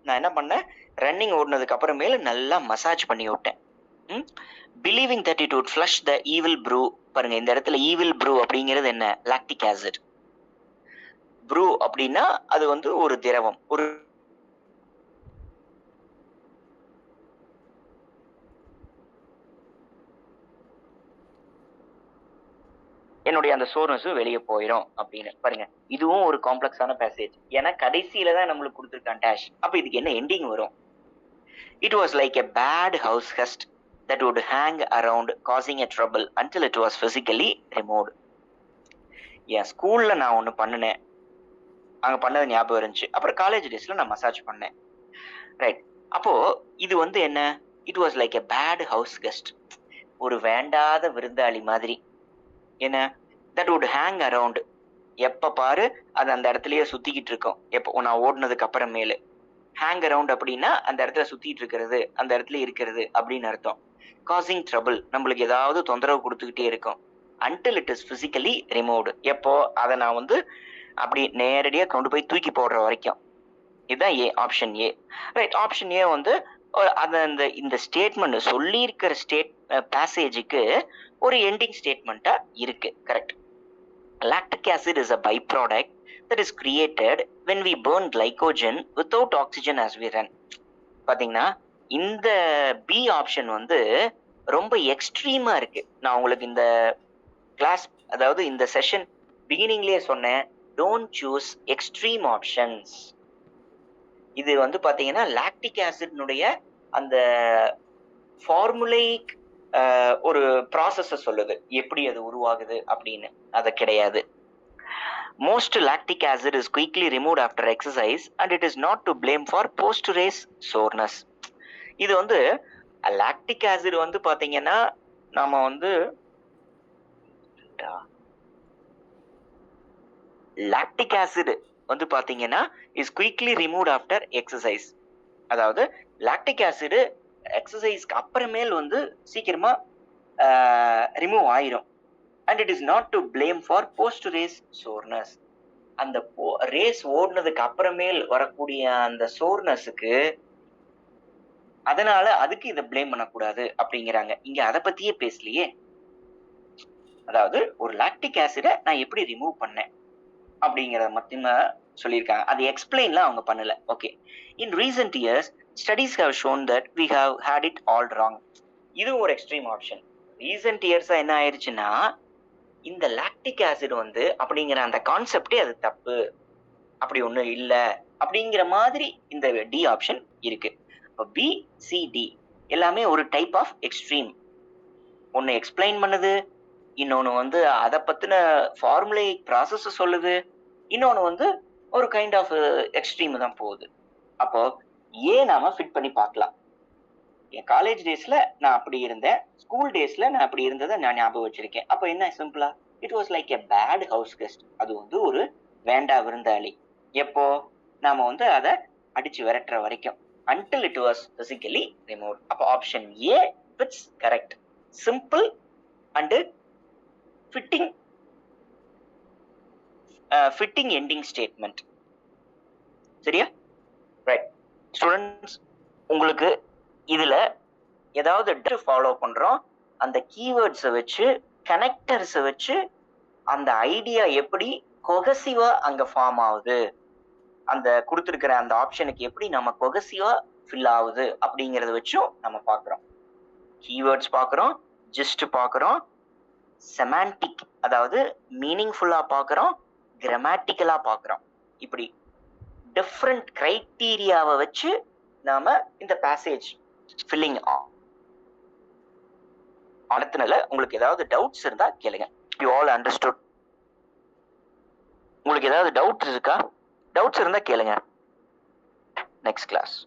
நான் என்ன பண்ணேன், ரன்னிங் ஓடினதுக்கு அப்புறமேல நல்லா மசாஜ் பண்ணி விட்டேன். Believing that it would flush the evil brew. பாருங்க, இந்த இடத்துல ஈவில் ப்ரூ அப்படிங்கிறது என்ன, லாக்டிக் ஆசிட். ப்ரூ அப்படின்னா அது ஒரு திரவம், ஒரு என்னுடைய அந்த சோர்னஸ் வெளியே போயிடும் அப்படின்னு. பாருங்க, இதுவும் ஒரு காம்ப்ளெக்ஸான பேசேஜ். ஏன்னா கடைசியில தான் நம்மளுக்கு கொடுத்துருக்கான் டேஷ். அப்ப இதுக்கு என்ன எண்டிங் வரும்? It was like a bad house guest that would hang around causing a trouble until it was physically removed. என் ஸ்கூல்ல நான் ஒன்று பண்ணினேன், அங்கே பண்ணது ஞாபகம் இருந்துச்சு. அப்புறம் காலேஜ் டேஸ்ல நான் மசாஜ் பண்ணேன். ரைட். அப்போ இது என்ன, it was like a bad house guest, ஒரு வேண்டாத விருந்தாளி மாதிரி. தட் வுட் ஹேங் அரவுண்ட், எப்ப பாரு அது அந்த இடத்துலயே சுத்திக்கிட்டு இருக்கும். எப்போ நான் ஓடினதுக்கு அப்புறமேலு. ஹேங் அரவுண்ட் அப்படின்னா அந்த இடத்துல சுத்திட்டு இருக்கிறது, அந்த இடத்துல இருக்கிறது அப்படின்னு அர்த்தம். காசிங் ட்ரபிள், நம்மளுக்கு ஏதாவது தொந்தரவு கொடுத்துக்கிட்டே இருக்கும். Until it is physically removed, எப்போ அதை நான் அப்படி நேரடியாக கொண்டு போய் தூக்கி போடுற வரைக்கும். இதுதான் A, option A. Right. Option A இந்த ஸ்டேட்மெண்ட் சொல்லியிருக்கிற பேசேஜுக்கு ஒரு எண்டிங் ஸ்டேட்மெண்ட்டா இருக்கு. Correct. Lactic acid is a byproduct that is created when we burn glycogen without oxygen as we run. பாத்தீங்கன்னா இந்த பி ஆப்ஷன் ரொம்ப எக்ஸ்ட்ரீமா இருக்கு. நான் உங்களுக்கு இந்த கிளாஸ், அதாவது இந்த செஷன் பிகினிங்லயே சொன்னேன், டோன்ட் சூஸ் எக்ஸ்ட்ரீம் ஆப்ஷன்ஸ். இது பாத்தீங்கன்னா லாக்டிக் ஆசிட்னுடைய அந்த ஃபார்முலைக் ஒரு ப்ராசஸ சொல்லுது, எப்படி அது உருவாகுது அப்படின்னு. அது கிடையாது. Most lactic acid is quickly removed after exercise and it is not to blame for post race soreness. இது லாக்டிக் ஆசிட் பாத்தீங்கன்னா நாம லாக்டிக் ஆசிட் பாத்தீங்கன்னா is quickly remove after exercise. அதாவது லாக்டிக் ஆசிட் எக்ஸசைஸ்க்கு அப்புறமேல் சீக்கிரமா ரிமூவ் ஆயிரும். And it is not to blame for post race soreness. அந்த race ஓடினதுக்கு அப்புறமேல் வரக்கூடிய அந்த சோர்னஸுக்கு, அதனால அதுக்கு இதை பிளேம் பண்ணக்கூடாது அப்படிங்கிறாங்க. இங்க அதை பத்தியே பேசலையே. அதாவது ஒரு லாக்டிக் ஆசிட நான் எப்படி ரிமூவ் பண்ணேன் அப்படிங்கறத மட்டுமே சொல்லியிருக்காங்க. அது எக்ஸ்பிளைன்லாம் அவங்க பண்ணல. Okay. In recent years studies have shown that we have had it all wrong. இது ஒரு எக்ஸ்ட்ரீம் ஆப்ஷன். ரீசன்ட் இயர்ஸா என்ன ஆயிடுச்சுன்னா, இந்த லாக்டிக் ஆசிட் அப்படிங்கிற அந்த கான்செப்டே அது தப்பு, அப்படி ஒண்ணு இல்ல அப்படிங்கிற மாதிரி இந்த டி ஆப்ஷன் இருக்கு. இப்போ பி, சி, டி எல்லாமே ஒரு டைப் ஆஃப் எக்ஸ்ட்ரீம். ஒன்னு எக்ஸ்பிளைன் பண்ணுது, இன்னொன்னு அதை பத்தின ஃபார்முலை ப்ராசஸ் சொல்லுது, இன்னொன்னு ஒரு கைண்ட் ஆஃப் எக்ஸ்ட்ரீம் தான் போகுது. அப்போ ஏன் நாம ஃபிட் பண்ணி பார்க்கலாம். என் காலேஜ் டேஸ்ல நான் அப்படி இருந்தேன், ஸ்கூல் டேஸ்ல நான் அப்படி இருந்ததை நான் ஞாபகம் வச்சிருக்கேன். அப்போ என்ன சிம்பிளா, it was like a bad house guest. அது ஒரு வேண்டா விருந்தாளி. எப்போ நாம அதை அடிச்சு விரட்டுற வரைக்கும், until it was physically removed. அப்போ option A fits correct. Simple and fitting ending statement. சரியா? ரைட். ஸ்டூடெண்ட்ஸ், உங்களுக்கு இதுல ஏதாவது ஃபாலோ பண்றோம், அந்த கீவேர்ட்ஸை வச்சு, கனெக்டர்ஸை வச்சு அந்த ஐடியா எப்படி கொகசிவா அங்க ஃபார்ம் ஆகுது, அந்த கொடுத்துருக்கிற அந்த ஆப்ஷனுக்கு எப்படி நம்ம கொகசிவா ஃபில் ஆகுது அப்படிங்கறத வச்சும் நம்ம பார்க்கிறோம். கீவேர்ட்ஸ் பார்க்கிறோம், ஜிஸ்ட் பார்க்கிறோம், செமான்டிக் அதாவது மீனிங்ஃபுல்லா பார்க்கிறோம், கிராமட்டிக்கலா பார்க்கிறோம். இப்படி டிஃப்ரெண்ட் கிரைட்டீரியாவை வச்சு நாம இந்த பேசேஜ் ஃபில்லிங் நடத்தினால உங்களுக்கு ஏதாவது டவுட்ஸ் இருந்தா கேளுங்க. You all understood? உங்களுக்கு ஏதாவது டவுட் இருக்கா? டவுட்ஸ் இருந்தால் கேளுங்க. Next class.